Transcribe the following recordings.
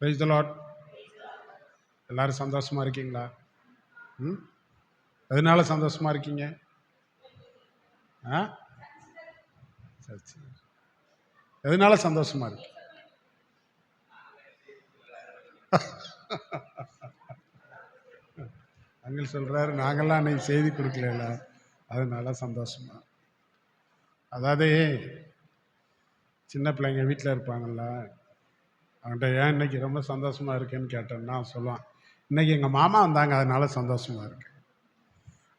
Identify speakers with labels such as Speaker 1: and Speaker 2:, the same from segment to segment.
Speaker 1: Praise the Lord. எல்லாரும் சந்தோஷமா இருக்கீங்களா? ம் எதனால சந்தோஷமா இருக்கீங்க? ஆ சரி சரி. எதனால சந்தோஷமா இருக்கு? அங்கிள் சொல்றாரு, நாங்கெல்லாம் அன்னைக்கு செய்தி கொடுக்கல, அதனால சந்தோஷமா. அதாவது சின்ன பிள்ளைங்க வீட்டில் இருப்பாங்கல்ல, அவன்கிட்ட ஏன் இன்னைக்கு ரொம்ப சந்தோஷமா இருக்கேன்னு கேட்டேன்னா சொல்லுவான், இன்னைக்கு எங்கள் மாமா வந்தாங்க அதனால சந்தோஷமா இருக்கு.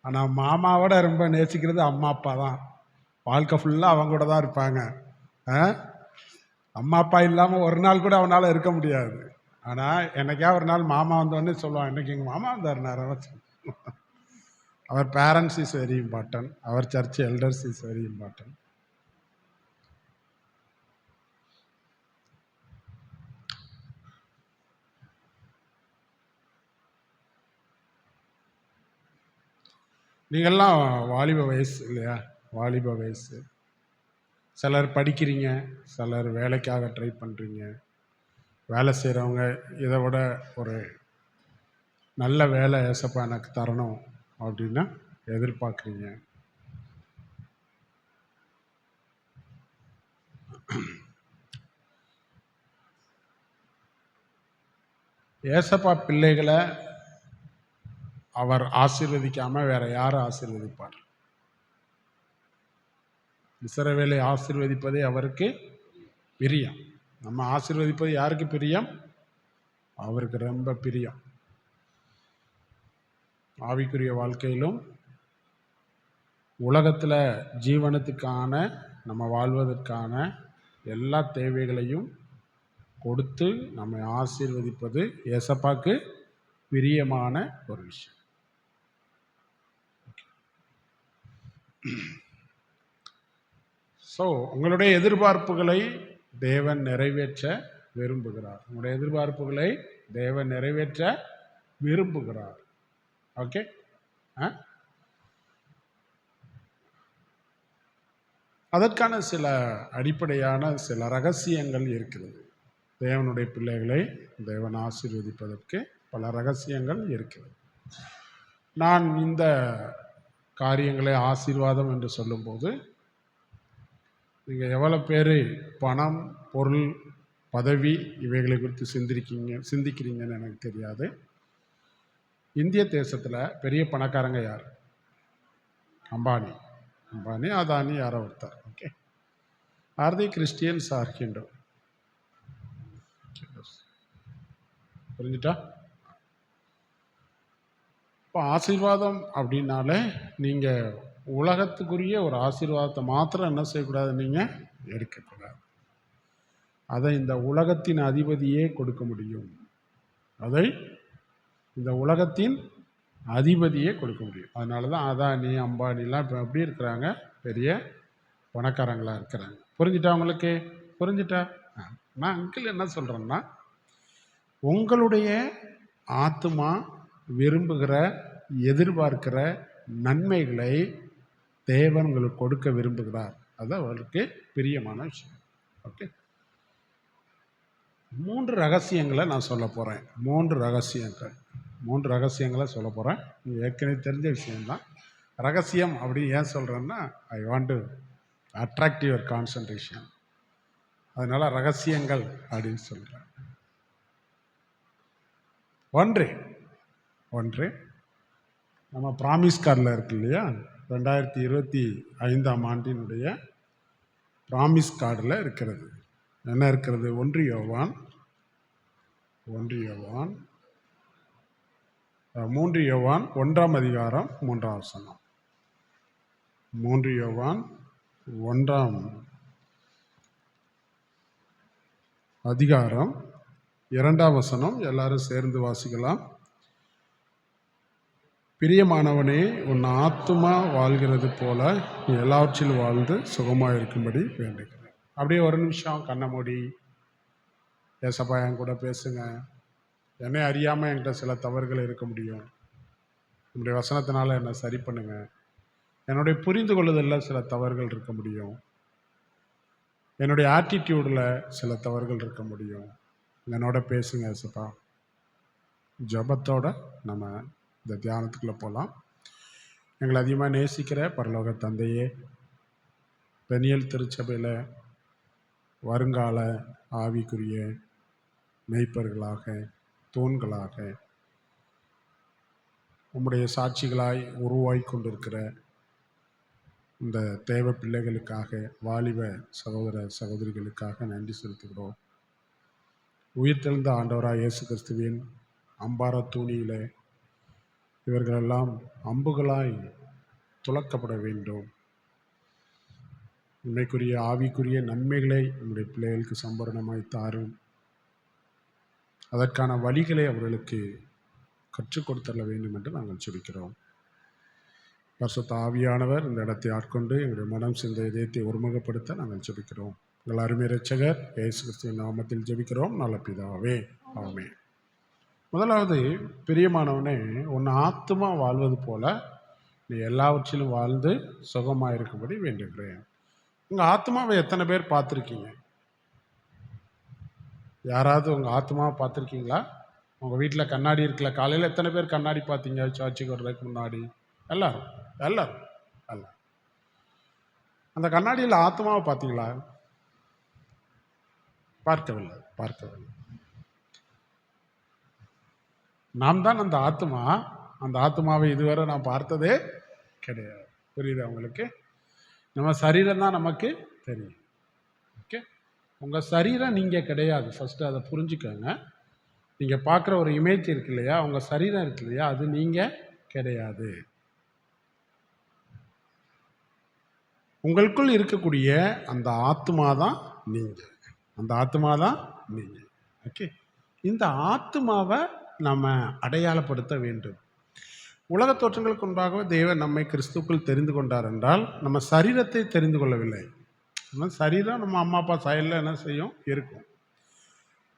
Speaker 1: ஆனால் மாமாவோட ரொம்ப நேசிக்கிறது அம்மா அப்பா தான். வாழ்க்கை ஃபுல்லாக அவங்க கூட தான் இருப்பாங்க. அம்மா அப்பா இல்லாமல் ஒரு நாள் கூட அவனால் இருக்க முடியாது. ஆனால் என்னைக்கா ஒரு நாள் மாமா வந்தோடனே சொல்லுவான், இன்னைக்கு எங்கள் மாமா வந்தார் நேரம். அவர் பேரண்ட்ஸ் இஸ் வெரி இம்பார்ட்டன்ட், அவர் church elders is very important. நீங்கள்லாம் வாலிப வயசு இல்லையா? வாலிப வயசு. சிலர் படிக்கிறீங்க, சிலர் வேலைக்காக ட்ரை பண்ணுறீங்க. வேலை செய்கிறவங்க இதை விட ஒரு நல்ல வேலை ஏசப்பா எனக்கு தரணும் அப்படின்னா எதிர்பார்க்குறீங்க. ஏசப்பா பிள்ளைகளை அவர் ஆசீர்வதிக்காம வேற யாரும் ஆசீர்வதிப்பார்? இஸ்ரவேலை ஆசீர்வதிப்பதே அவருக்கு பிரியம். நம்ம ஆசீர்வதிப்பது யாருக்கு பிரியம்? அவருக்கு ரொம்ப பிரியம். ஆவிக்குரிய வாழ்க்கையிலும் உலகத்தில் ஜீவனத்துக்கான நம்ம வாழ்வதற்கான எல்லா தேவைகளையும் கொடுத்து நம்மை ஆசீர்வதிப்பது ஏசப்பாக்கு பிரியமான ஒரு விஷயம். ஸோ உங்களுடைய எதிர்பார்ப்புகளை தேவன் நிறைவேற்ற விரும்புகிறார். உங்களுடைய எதிர்பார்ப்புகளை தேவன் நிறைவேற்ற விரும்புகிறார். ஓகே. அதற்கான சில அடிப்படையான சில ரகசியங்கள் இருக்கிறது. தேவனுடைய பிள்ளைகளை தேவன் ஆசீர்வதிப்பதற்கு பல ரகசியங்கள் இருக்கிறது. நான் இந்த காரியங்களை ஆசீர்வாதம் என்று சொல்லும்போது நீங்கள் எவ்வளோ பேர் பணம், பொருள், பதவி இவைகளை குறித்து சிந்திக்கிறீங்கன்னு எனக்கு தெரியாது. இந்திய தேசத்தில் பெரிய பணக்காரங்க யார்? அம்பானி, அதானி, யாரோ ஒருத்தர். Okay. Are the Christians or Hindu? புரிஞ்சுட்டா? இப்போ ஆசீர்வாதம் அப்படின்னாலே நீங்கள் உலகத்துக்குரிய ஒரு ஆசீர்வாதத்தை மாத்திரம் என்ன செய்யக்கூடாது, நீங்கள் எடுக்கக்கூடாது. அதை இந்த உலகத்தின் அதிபதியே கொடுக்க முடியும். அதை இந்த உலகத்தின் அதிபதியே கொடுக்க முடியும். அதனால தான் அதானி, அம்பானிலாம் இப்போ எப்படி இருக்கிறாங்க? பெரிய பணக்காரங்களாக இருக்கிறாங்க. புரிஞ்சுட்டா உங்களுக்கு? புரிஞ்சுட்டா? நான் அங்கிள் என்ன சொல்கிறேன்னா, உங்களுடைய ஆத்மா விரும்புகிற, எதிர்பார்க்கிற நன்மைகளை தேவன் உங்களுக்கு கொடுக்க விரும்புகிறார். அதுதான் அவருக்கு பிரியமான விஷயம். ஓகே. 3 ரகசியங்களை நான் சொல்ல போகிறேன். 3 ரகசியங்களை சொல்ல போகிறேன். நீங்கள் ஏற்கனவே தெரிஞ்ச விஷயம்தான். ரகசியம் அப்படின்னு ஏன் சொல்கிறேன்னா, I want to attract your concentration. அதனால் ரகசியங்கள் அப்படின்னு சொல்கிறேன். ஒன்று நம்ம ப்ராமிஸ் கார்டில் இருக்கு இல்லையா? 2025ஆம் ஆண்டினுடைய ப்ராமிஸ் கார்டில் இருக்கிறது. என்ன இருக்கிறது? 1 யோவான் 1ஆம் அதிகாரம் 3ஆம் வசனம். 3 யோவான் 1ஆம் அதிகாரம் 2ஆம் வசனம். எல்லாரும் சேர்ந்து வாசிக்கலாம். பிரியமானவனே, உன் ஆத்துமா வாழ்கிறது போல எல்லாவற்றிலும் வாழ்ந்து சுகமாக இருக்கும்படி வேண்டுகிறேன். அப்படியே ஒரு நிமிஷம் கண்ணை மூடி ஏசப்பா என் கூட பேசுங்க. என்னை அறியாமல் என்கிட்ட சில தவறுகள் இருக்க முடியும். என்னுடைய வசனத்தினால என்னை சரி பண்ணுங்க. என்னுடைய புரிந்து கொள்ளுதலில் சில தவறுகள் இருக்க முடியும். என்னுடைய ஆட்டிடியூடில் சில தவறுகள் இருக்க முடியும். என்னோட பேசுங்க ஏசப்பா. ஜபத்தோட நம்ம இந்த தியானத்துக்குள்ளே போகலாம். எங்களை அதிகமாக நேசிக்கிற பரலோக தந்தையே, பெனியல் திருச்சபையில் வருங்கால ஆவிக்குரிய மெய்ப்பர்களாக, தூண்களாக, உம்முடைய சாட்சிகளாய் உருவாகி கொண்டிருக்கிற இந்த தேவ பிள்ளைகளுக்காக, வாலிப சகோதர சகோதரிகளுக்காக நன்றி செலுத்துகிறோம். உயிர்த்தெழுந்த ஆண்டவராக இயேசு கிறிஸ்துவின் அம்பார தூணியில் இவர்களெல்லாம் அம்புகளாய் துளக்கப்பட வேண்டும். உண்மைக்குரிய ஆவிக்குரிய நன்மைகளை நம்முடைய பிள்ளைகளுக்கு சம்பரணமாய் தாரும். அதற்கான வழிகளை அவர்களுக்கு கற்றுக் கொடுத்தர வேண்டும் என்று நாங்கள் ஜெபிக்கிறோம். பரிசுத்த ஆவியானவர் இந்த இடத்தை ஆட்கொண்டு எங்களுடைய மனம் சிந்த இதயத்தை ஒருமுகப்படுத்த நாங்கள் ஜெபிக்கிறோம். எங்கள் அருமை இரட்சகர் இயேசு கிறிஸ்துவின் நாமத்தில் ஜெபிக்கிறோம் நல்ல பிதாவே, ஆமென். முதலாவது, பிரியமானவனே, உன் ஆத்துமா வாழ்வது போல நீ எல்லாவற்றிலும் வாழ்ந்து சுகமாக இருக்கும்படி வேண்டுகிறேன். உங்கள் ஆத்மாவை எத்தனை பேர் பார்த்துருக்கீங்க? யாராவது உங்கள் ஆத்மாவை பார்த்துருக்கீங்களா? உங்கள் வீட்டில் கண்ணாடி இருக்கல, காலையில் எத்தனை பேர் கண்ணாடி பார்த்தீங்க சர்ச்சுக்கு வர்றதுக்கு முன்னாடி? எல்லாரும் எல்லாரும் எல்லாம். அந்த கண்ணாடியில் ஆத்மாவை பார்த்தீங்களா? பார்க்கவில்லை. நாம் தான் அந்த ஆத்மா. அந்த ஆத்மாவை இதுவரை நான் பார்த்ததே கிடையாது. புரியுது உங்களுக்கு? நம்ம சரீரம் தான் நமக்கு தெரியும். ஓகே, உங்கள் சரீரம் நீங்கள் கிடையாது. ஃபஸ்ட்டு அதை புரிஞ்சுக்கோங்க. நீங்கள் பார்க்குற ஒரு இமேஜ் இருக்கு இல்லையா, உங்கள் சரீரம் இருக்கு இல்லையா, அது நீங்கள் கிடையாது. உங்களுக்குள் இருக்கக்கூடிய அந்த ஆத்மா தான் நீங்கள். அந்த ஆத்மா தான் நீங்கள். ஓகே, இந்த ஆத்மாவை நம்ம அடையாளப்படுத்த வேண்டும். உலக தோற்றங்களுக்கு முன்பாகவே தேவன் நம்மை கிறிஸ்துக்குள் தெரிந்து கொண்டார் என்றால் நம்ம சரீரத்தை தெரிந்து கொள்ளவில்லை. நம்ம சரீரம் நம்ம அம்மா அப்பா சாயலில் என்ன செய்யும், இருக்கும்.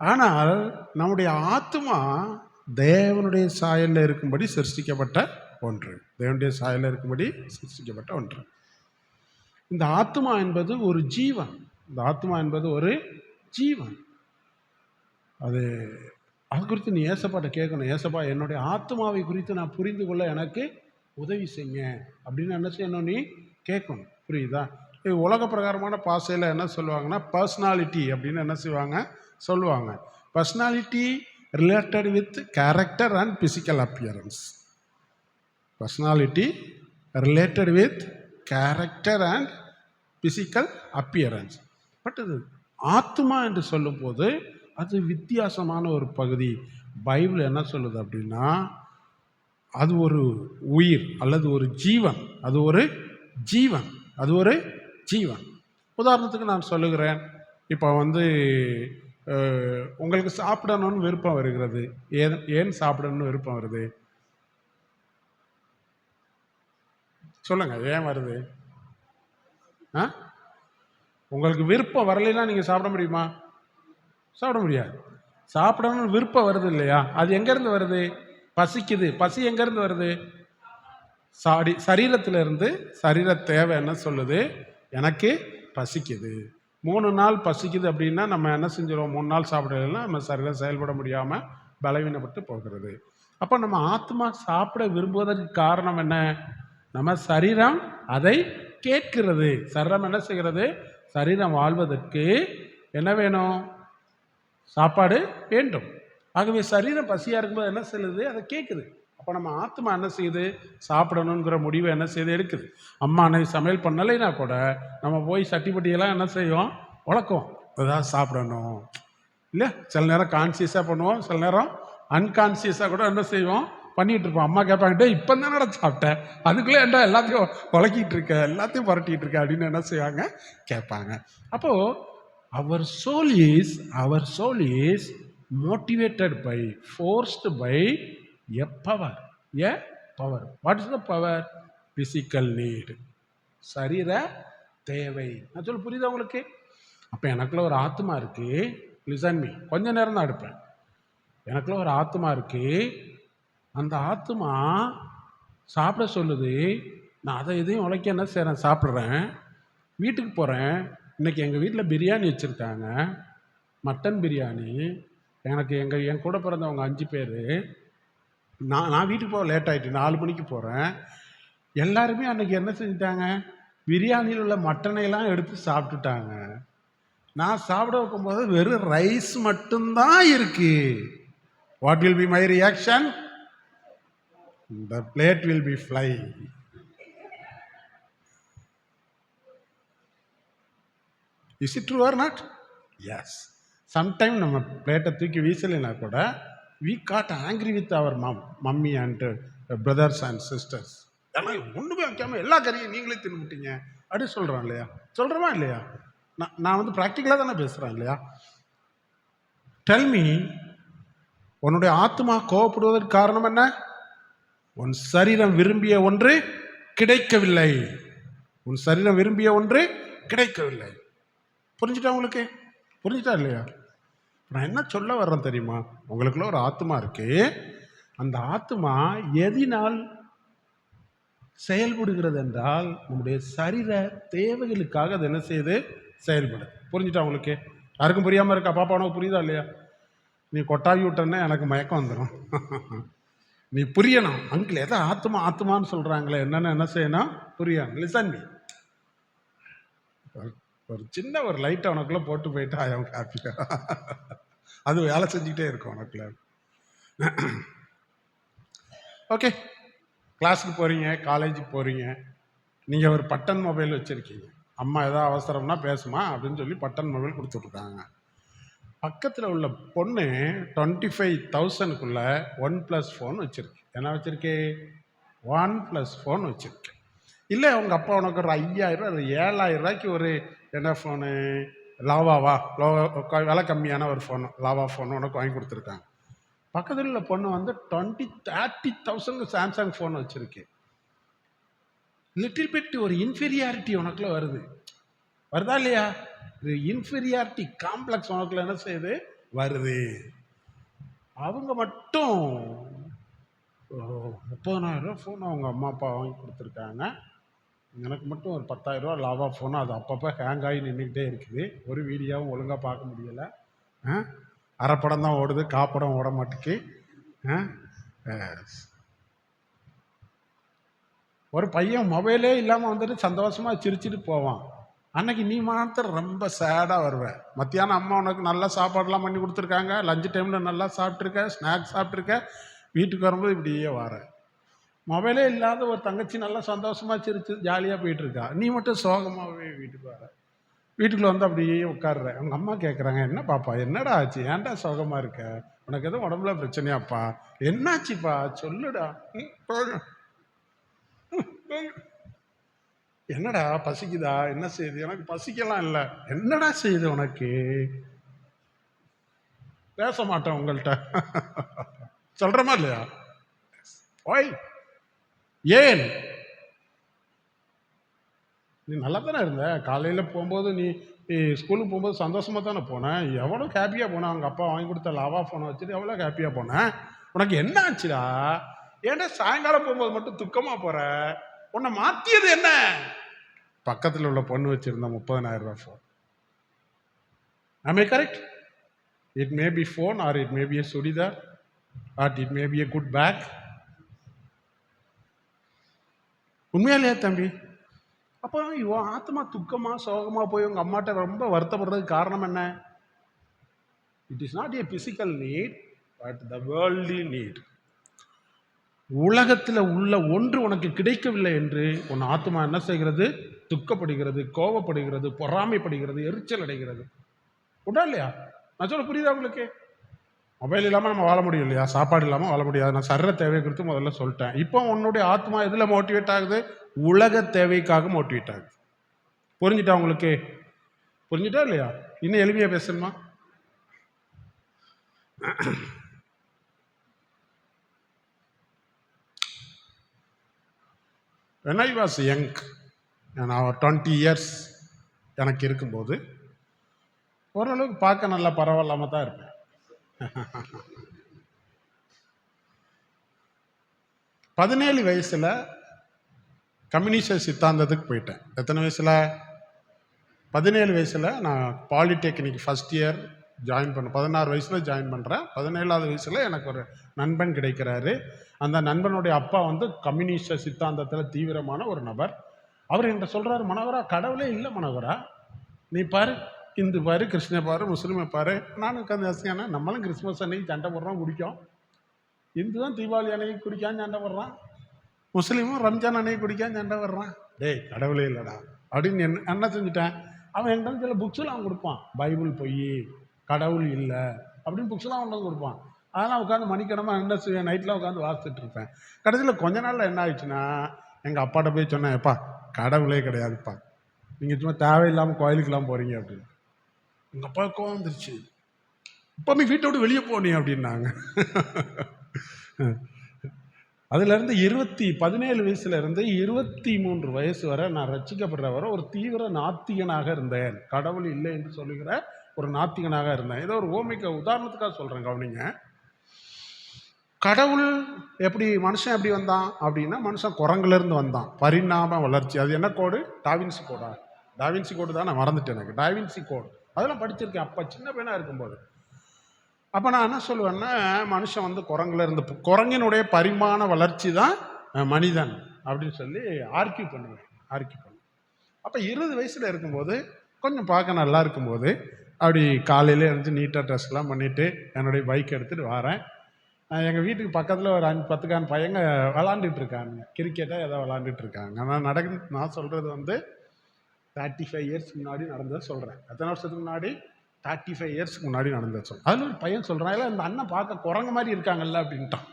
Speaker 1: ஆனால் நம்முடைய ஆத்மா தேவனுடைய சாயலில் இருக்கும்படி சிருஷ்டிக்கப்பட்ட ஒன்று. தேவனுடைய சாயலில் இருக்கும்படி சிருஷ்டிக்கப்பட்ட ஒன்று. இந்த ஆத்மா என்பது ஒரு ஜீவன். இந்த ஆத்மா என்பது ஒரு ஜீவன். அது குறித்து நீ ஏசப்பாட்ட கேட்கணும். ஏசப்பா, என்னுடைய ஆத்மாவை குறித்து நான் புரிந்து கொள்ள எனக்கு உதவி செய்யுங்க அப்படின்னு என்ன செய்யணும், நீ கேட்கணும். புரியுதா? இது உலக பிரகாரமான பாசையில் என்ன சொல்லுவாங்கன்னா பர்சனாலிட்டி அப்படின்னு என்ன செய்வாங்க, சொல்லுவாங்க. Personality related with character and physical appearance. Personality related with character and physical appearance. But அது ஆத்மா என்று சொல்லும்போது அது வித்தியாசமான ஒரு பகுதி. பைபிள் என்ன சொல்லுது அப்படின்னா, அது ஒரு உயிர் அல்லது ஒரு ஜீவன். அது ஒரு ஜீவன். உதாரணத்துக்கு நான் சொல்லுகிறேன். இப்போ உங்களுக்கு சாப்பிடணும்னு விருப்பம் வருகிறது. ஏன் சாப்பிடணும்னு விருப்பம் வருது சொல்லுங்க, ஏன் வருது? உங்களுக்கு விருப்பம் வரலைன்னா நீங்கள் சாப்பிட முடியுமா? சாப்பிட முடியாது. சாப்பிடணும்னு விருப்பம் வருது இல்லையா, அது எங்கேருந்து வருது? பசிக்குது. பசி எங்கேருந்து வருது? சரீரத்திலிருந்து. சரீர தேவை என்ன சொல்லுது, எனக்கு பசிக்குது. 3 நாள் பசிக்குது அப்படின்னா நம்ம என்ன செஞ்சிடும், 3 நாள் சாப்பிடலைன்னா நம்ம சரீரம் செயல்பட முடியாமல் பலவீனப்பட்டு போகிறது. அப்போ நம்ம ஆத்மா சாப்பிட விரும்புவதற்கு காரணம் என்ன? நம்ம சரீரம் அதை கேட்கிறது. சரீரம் என்ன செய்கிறது? சரீரம் வாழ்வதற்கு என்ன வேணும்? சாப்பாடு வேண்டும். ஆகவே சரீரம் பசியாக இருக்கும்போது என்ன செய்யுது? அதை கேட்குது. அப்போ நம்ம ஆத்மா என்ன செய்யுது? சாப்பிடணுங்கிற முடிவை என்ன செய்யுது? எடுக்குது. அம்மா அன்னைக்கு சமையல் பண்ணலைன்னா கூட நம்ம போய் சட்டிப்பட்டியெல்லாம் என்ன செய்வோம்? உழக்குவோம். அதான் சாப்பிடணும் இல்லை? சில நேரம் கான்சியஸாக பண்ணுவோம், சில நேரம் அன்கான்சியஸாக கூட என்ன செய்வோம்? பண்ணிகிட்டு இருப்போம். அம்மா கேட்பாங்கிட்டே, இப்போ தானடா சாப்பிட்டேன், அதுக்குள்ளே என்ன எல்லாத்தையும் உழக்கிட்டு இருக்க, எல்லாத்தையும் புரட்டிகிட்டு இருக்க அப்படின்னு என்ன செய்வாங்க? கேட்பாங்க. அப்போது our soul is motivated by, forced by a power. What is the power? Physical need. சரீர தேவை. நான் சொல்ல புரியுதா உங்களுக்கு? அப்போ எனக்குள்ள ஒரு ஆத்மா இருக்கு. லிசன் மீ, கொஞ்ச நேரம் தான் எடுப்பேன். எனக்குள்ள ஒரு ஆத்மா இருக்கு. அந்த ஆத்மா சாப்பிட சொல்லுது. நான் அதை எதையும் உழைக்க என்ன செய்கிறேன்? சாப்பிட்றேன். வீட்டுக்கு போகிறேன். இன்றைக்கி எங்கள் வீட்டில் பிரியாணி வச்சுருக்காங்க, மட்டன் பிரியாணி. எனக்கு என் கூட பிறந்தவங்க 5 பேர். நான் வீட்டுக்கு போக லேட் ஆகிட்டு 4 மணிக்கு போகிறேன். எல்லாருமே அன்னைக்கு என்ன செஞ்சுட்டாங்க, பிரியாணியில் உள்ள மட்டனை எல்லாம் எடுத்து சாப்பிட்டுட்டாங்க. நான் சாப்பிட வைக்கும்போது வெறும் ரைஸ் மட்டும்தான் இருக்கு. What will be my reaction? The plate will be fly. Is it true or not? Yes. Sometime நம்ம பிளேட்டை தூக்கி வீசலைன்னா கூட we got angry with our mummy and brothers and sisters. ஏன்னா ஒன்றுமே வைக்காம எல்லா கறியும் நீங்களே தின்னுட்டீங்க அப்படி சொல்கிறான் இல்லையா? சொல்கிறோமா இல்லையா? நான் வந்து ப்ராக்டிக்கலாக தானே பேசுகிறேன் இல்லையா? டெல் மீ, உன்னுடைய ஆத்மா கோவப்படுவதற்கு காரணம் என்ன? உன் சரீரம் விரும்பிய ஒன்று கிடைக்கவில்லை. உன் சரீரம் விரும்பிய ஒன்று கிடைக்கவில்லை. புரிஞ்சுட்டா உங்களுக்கு? புரிஞ்சுட்டா இல்லையா? நான் என்ன சொல்ல வர்றேன் தெரியுமா? உங்களுக்குள்ள ஒரு ஆத்மா இருக்கு. அந்த ஆத்மா எதினால் செயல்படுகிறது என்றால் நம்முடைய சரீர தேவைகளுக்காக அது என்ன செய்யுது? செயல்படுது. புரிஞ்சுட்டா உங்களுக்கு? யாருக்கும் புரியாமல் இருக்கா? பாப்பா உனக்கு புரியுதா இல்லையா? நீ கொட்டாவி விட்டன்னா எனக்கு மயக்கம் வந்துடும். நீ புரியணும். அங்கிள் எதை ஆத்மான்னு சொல்கிறாங்களே என்னன்னு என்ன செய்யணும்? புரியணும். Listen me. ஒரு சின்ன ஒரு லைட்டை உனக்குள்ளே போட்டு போயிட்டா அவங்க ஹாப்பியா அது வேலை செஞ்சுக்கிட்டே இருக்கும் உனக்குள்ள. ஓகே, கிளாஸுக்கு போகிறீங்க, காலேஜுக்கு போகிறீங்க, நீங்கள் ஒரு பட்டன் மொபைல் வச்சுருக்கீங்க. அம்மா ஏதோ அவசரம்னா பேசுமா அப்படின்னு சொல்லி பட்டன் மொபைல் கொடுத்துட்ருக்காங்க. பக்கத்தில் உள்ள பொண்ணு 25,000க்குள்ள 1+ ஃபோன் வச்சுருக்கு. என்ன வச்சுருக்கு? 1+ ஃபோன் வச்சுருக்கு. இல்லை உங்கள் அப்பா உனக்கு ஒரு 5,000 ரூபா 7,000 ரூபாய்க்கு ஒரு என்ன ஃபோனு, லாவாவா விலை கம்மியான ஒரு ஃபோனு, லாவா ஃபோன் உனக்கு வாங்கி கொடுத்துருக்காங்க. பக்கத்தில் உள்ள பொண்ணு வந்து 20,000-30,000 சாம்சங் ஃபோன் வச்சுருக்கு. லிட்டில் பிட் ஒரு இன்ஃபீரியாரிட்டி உனக்குள்ள வருதா இல்லையா? இன்ஃபீரியாரிட்டி காம்ப்ளெக்ஸ் உனக்குள்ள என்ன செய்யுது? வருது. அவங்க மட்டும் 30,000 ரூபா ஃபோன் அவங்க அம்மா அப்பா வாங்கி கொடுத்துருக்காங்க. எனக்கு மட்டும் ஒரு 10,000 ரூபா லாவா ஃபோனு, அது அப்பப்போ ஹேங் ஆகி நின்றுக்கிட்டே இருக்குது. ஒரு வீடியோவும் ஒழுங்காக பார்க்க முடியலை. அரைப்படம் தான் ஓடுது, காப்படம் ஓட மாட்டேக்கு. ஒரு பையன் மொபைலே இல்லாமல் வந்துட்டு சந்தோஷமாக சிரிச்சிட்டு போவான். அன்னைக்கு நீ மாத்திரம் ரொம்ப சேடாக வருவேன். மத்தியானம் அம்மா உனக்கு நல்லா சாப்பாடெலாம் பண்ணி கொடுத்துருக்காங்க, லஞ்சு டைமில் நல்லா சாப்பிட்ருக்க, ஸ்நாக்ஸ் சாப்பிட்ருக்க, வீட்டுக்கு வரும்போது இப்படியே வர. மொபைலே இல்லாத ஒரு தங்கச்சி நல்லா சந்தோஷமாக சிரிச்சு ஜாலியாக போயிட்டுருக்கா. நீ மட்டும் சோகமாகவே வீட்டுக்கு வர. வீட்டுக்குள்ள வந்து அப்படியே உட்காடுற. அவங்க அம்மா கேட்குறாங்க, என்ன பாப்பா என்னடா ஆச்சு? ஏன்டா சோகமாக இருக்க? உனக்கு எதுவும் உடம்புல பிரச்சனையாப்பா? என்னாச்சுப்பா சொல்லுடா. என்னடா பசிக்குதா? என்ன செய்யுது? எனக்கு பசிக்கலாம் இல்லை. என்னடா செய்யுது உனக்கு? பேச மாட்டேன் உங்கள்கிட்ட. சொல்கிறமா இல்லையா? ஓய் ஏன்? நீ நல்லா தானே இருந்த. காலையில் போகும்போது நீ ஸ்கூலுக்கு போகும்போது சந்தோஷமாக தானே போனேன். எவ்வளோ ஹாப்பியாக போனேன். அவங்க அப்பா வாங்கி கொடுத்த லாவா ஃபோனை வச்சுட்டு எவ்வளோ ஹாப்பியாக போனேன். உனக்கு என்ன ஆச்சுடா? ஏன்டா சாயங்காலம் போகும்போது மட்டும் துக்கமாக போகிற? உன்னை மாற்றியது என்ன? பக்கத்தில் உள்ள பொண்ணு வச்சுருந்த 30,000 ரூபா phone. am I correct? It may be phone or it may be a churidar or it may be a good bag. உண்மையா இல்லையா தம்பி? அப்போ இவன் ஆத்மா துக்கமாக சோகமாக போய் உங்கள் அம்மாட்ட ரொம்ப வருத்தப்படுறதுக்கு காரணம் என்ன? It is not a physical need but the worldly need. உலகத்தில் உள்ள ஒன்று உனக்கு கிடைக்கவில்லை என்று உன் ஆத்மா என்ன செய்கிறது? துக்கப்படுகிறது, கோபப்படுகிறது, பொறாமைப்படுகிறது, எரிச்சல் அடைகிறது. உண்டா இல்லையா? நான் சொல்ல புரியுதா உங்களுக்கு? மொபைல் இல்லாமல் நம்ம வாழ முடியும் இல்லையா? சாப்பாடு இல்லாமல் வாழ முடியாது. நான் சர்ற தேவை குறித்து முதல்ல சொல்லிட்டேன். இப்போ உன்னுடைய ஆத்மா எதில் மோட்டிவேட் ஆகுது? உலக தேவைக்காக மோட்டிவேட் ஆகுது. புரிஞ்சுட்டா உங்களுக்கு? புரிஞ்சுட்டா இல்லையா? இன்னும் எளிமையாக பேசணுமா? when I was young, நான் 20 years எனக்கு இருக்கும்போது ஓரளவுக்கு பார்க்க நல்லா பரவாயில்லாமல் தான் இருப்பேன். 17 வயசில் கம்யூனிஸ்ட சித்தாந்தத்துக்கு போயிட்டேன். எத்தனை வயசில்? 17 வயசில் நான் பாலிடெக்னிக் ஃபஸ்ட் இயர் ஜாயின் பண்ண 16 வயசில் ஜாயின் பண்ணுறேன். 17வது வயசில் எனக்கு ஒரு நண்பன் கிடைக்கிறாரு. அந்த நண்பனுடைய அப்பா வந்து கம்யூனிஸ்ட சித்தாந்தத்தில் தீவிரமான ஒரு நபர். அவர் என்கிட்ட சொல்கிறாரு, மனோகரா கடவுளே இல்லை மனோகரா, நீ பாரு, இந்து பாரு, கிறிஸ்டினை பாரு, முஸ்லீமை பாரு. நானும் உட்காந்து யோசிச்சேன்னா, நம்மளும் கிறிஸ்மஸ் அன்னைக்கு சண்டை போடுறோம், குடிக்கும். இந்து தான் தீபாவளி அன்னைக்கு குடிக்கான்னு சண்டை போடுறான், முஸ்லீமும் ரம்ஜான் அன்னைக்கு குடிக்கான்னு சண்டை போடுறான். டேய் கடவுளே இல்லைடா அப்படின்னு என்ன செஞ்சுட்டேன், அவன் என்கிட்ட சில புக்ஸ்லாம் அவன் கொடுப்பான், பைபிள் பொய், கடவுள் இல்லை அப்படின்னு புக்ஸ்லாம் அவன் கொடுப்பான். அதெல்லாம் உட்காந்து மணிக்கணமாக என்ன செய்ய, நைட்டில் உட்காந்து வாசிச்சுட்டு இருப்பேன். கடைசியில் கொஞ்ச நாளில் என்ன ஆயிடுச்சுன்னா, எங்கள் அப்பாட்ட போய் சொன்னேன், எப்பா கடவுளே கிடையாதுப்பா, நீங்கள் சும்மா தேவையில்லாமல் கோயிலுக்கெல்லாம் போகிறீங்க அப்படின்னு. எங்கள் அப்பா கோவம் வந்துருச்சு, இப்போமே வீட்டை விட்டு வெளியே போனீங்க அப்படின்னாங்க. அதுலேருந்து 17 வயசுலேருந்து 23 வயசு வரை நான் ரட்சிக்கப்படுற வரை ஒரு தீவிர நாத்திகனாக இருந்தேன். கடவுள் இல்லை என்று சொல்லுகிற ஒரு நாத்திகனாக இருந்தேன். ஏதோ ஒரு ஓமிக்க உதாரணத்துக்காக சொல்கிறேன், கவனிங்க. கடவுள் எப்படி, மனுஷன் எப்படி வந்தான் அப்படின்னா, மனுஷன் குரங்குலேருந்து வந்தான், பரிணாம வளர்ச்சி. அது என்ன கோடு? டாவின்சி கோடா? டாவின்சி கோடு தான், நான் மறந்துட்டேன். எனக்கு டாவின்சி கோடு அதெல்லாம் படிச்சிருக்கேன் அப்போ சின்ன பையனாக இருக்கும்போது. அப்போ நான் என்ன சொல்லுவேன்னா, மனுஷன் வந்து குரங்குலேருந்து, குரங்கினுடைய பரிமாண வளர்ச்சி தான் மனிதன் அப்படின்னு சொல்லி ஆர்கியூ பண்ணுவேன். அப்போ 20 வயசில் இருக்கும்போது, கொஞ்சம் பார்க்க நல்லா இருக்கும்போது, அப்படி காலையில் இருந்து நீட்டாக ட்ரெஸ்லாம் பண்ணிவிட்டு என்னுடைய பைக் எடுத்துகிட்டு வரேன். எங்கள் வீட்டுக்கு பக்கத்தில் ஒரு 10 கான் பையங்க விளாண்டுட்டு இருக்காங்க, கிரிக்கெட்டாக ஏதோ விளாண்டுட்டு இருக்காங்க. நான் சொல்கிறது வந்து 35 இயர்ஸ்க்கு முன்னாடி நடந்ததை சொல்கிறேன். எத்தனை வருஷத்துக்கு முன்னாடி? 35 இயர்ஸ்க்கு முன்னாடி நடந்தது சொல்கிறேன். அதில் ஒரு பையன் சொல்கிறான், இல்லை இந்த அண்ணன் பார்க்க குரங்கு மாதிரி இருக்காங்கல்ல அப்படின்ட்டான்.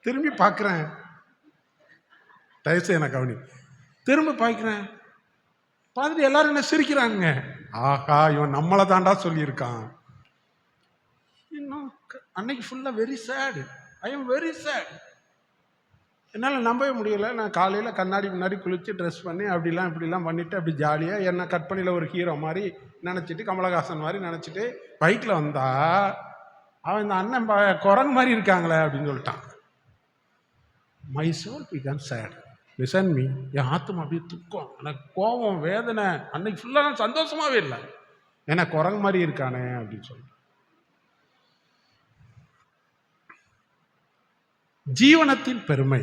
Speaker 1: திரும்பி பார்க்குறேன், தயவுசெய்து எனக்கு கவனி, திரும்ப பார்க்குறேன், பார்த்துட்டு எல்லாரும் என்ன சிரிக்கிறாங்க. ஆஹா, இவன் நம்மளை தாண்டா சொல்லியிருக்கான். இன்னும் அன்னைக்கு ஃபுல்லாக very sad, I am very sad. என்னால் நம்பவே முடியலை. நான் காலையில் கண்ணாடி முன்னாடி குளித்து ட்ரெஸ் பண்ணி அப்படிலாம் இப்படிலாம் பண்ணிவிட்டு அப்படி ஜாலியாக என்னை கற்பனையில் ஒரு ஹீரோ மாதிரி நினச்சிட்டு, கமலஹாசன் மாதிரி நினச்சிட்டு பைக்கில் வந்தா, அவன் இந்த அண்ணன் குரங்கு மாதிரி இருக்காங்களே அப்படின்னு சொல்லிட்டான். My soul become sad, listen me. என் ஆத்மா அப்படியே துக்கம், எனக்கு கோபம், வேதனை. அன்னைக்கு ஃபுல்லாக நான் சந்தோஷமாகவே இல்லை, ஏன்னா குரங்கு மாதிரி இருக்கானே அப்படின்னு சொல்லி. ஜீவனத்தின் பெருமை,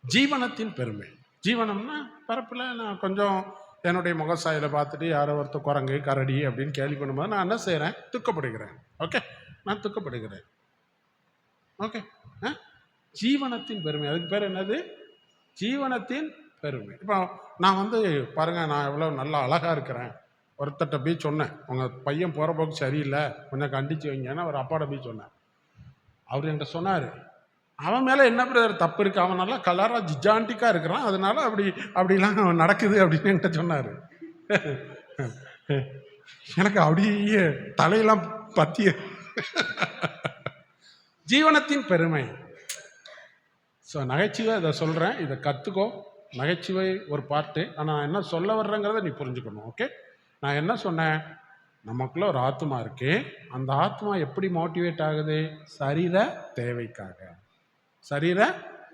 Speaker 1: ஜீவனத்தின் பெருமை. ஜீவனம்னா பரப்பில் நான் கொஞ்சம் என்னுடைய முகசாயில பார்த்துட்டு யாரோ ஒருத்தர் குரங்கு கரடி அப்படின்னு கேள்வி பண்ணும்போது நான் என்ன செய்கிறேன்? துக்கப்படுகிறேன். ஓகே, நான் துக்கப்படுகிறேன். ஓகே, ஜீவனத்தின் பெருமை, அதுக்கு பேர் என்னது? ஜீவனத்தின் பெருமை. இப்போ நான் வந்து பாருங்கள், நான் எவ்வளோ நல்லா அழகாக இருக்கிறேன். ஒருத்தட்ட போய் சொன்னேன், உங்கள் பையன் போகிற போக்கு சரியில்லை, கொஞ்சம் கண்டித்து வைங்கன்னா ஒரு அப்பாட்ட போய் சொன்னேன். அவர் என்கிட்ட சொன்னார், அவன் மேலே என்ன பிரதர் தப்பு இருக்குது, அவன் நல்லா கலராக ஜிஜாண்டிக்காக இருக்கிறான், அதனால அப்படிலாம் நடக்குது அப்படின்னு என்கிட்ட சொன்னார். எனக்கு அப்படியே தலையெல்லாம் பத்திய. ஜீவனத்தின் பெருமை. ஸோ நகைச்சுவை இதை சொல்கிறேன், இதை கற்றுக்கோ. நகைச்சுவை ஒரு பார்ட்டு, ஆனால் என்ன சொல்ல வர்றேங்கிறத நீ புரிஞ்சுக்கணும். ஓகே, நான் என்ன சொன்னேன்? நமக்குள்ள ஒரு ஆத்மா இருக்கு, அந்த ஆத்மா எப்படி மோட்டிவேட் ஆகுது? சரீர தேவைக்காக, சரீர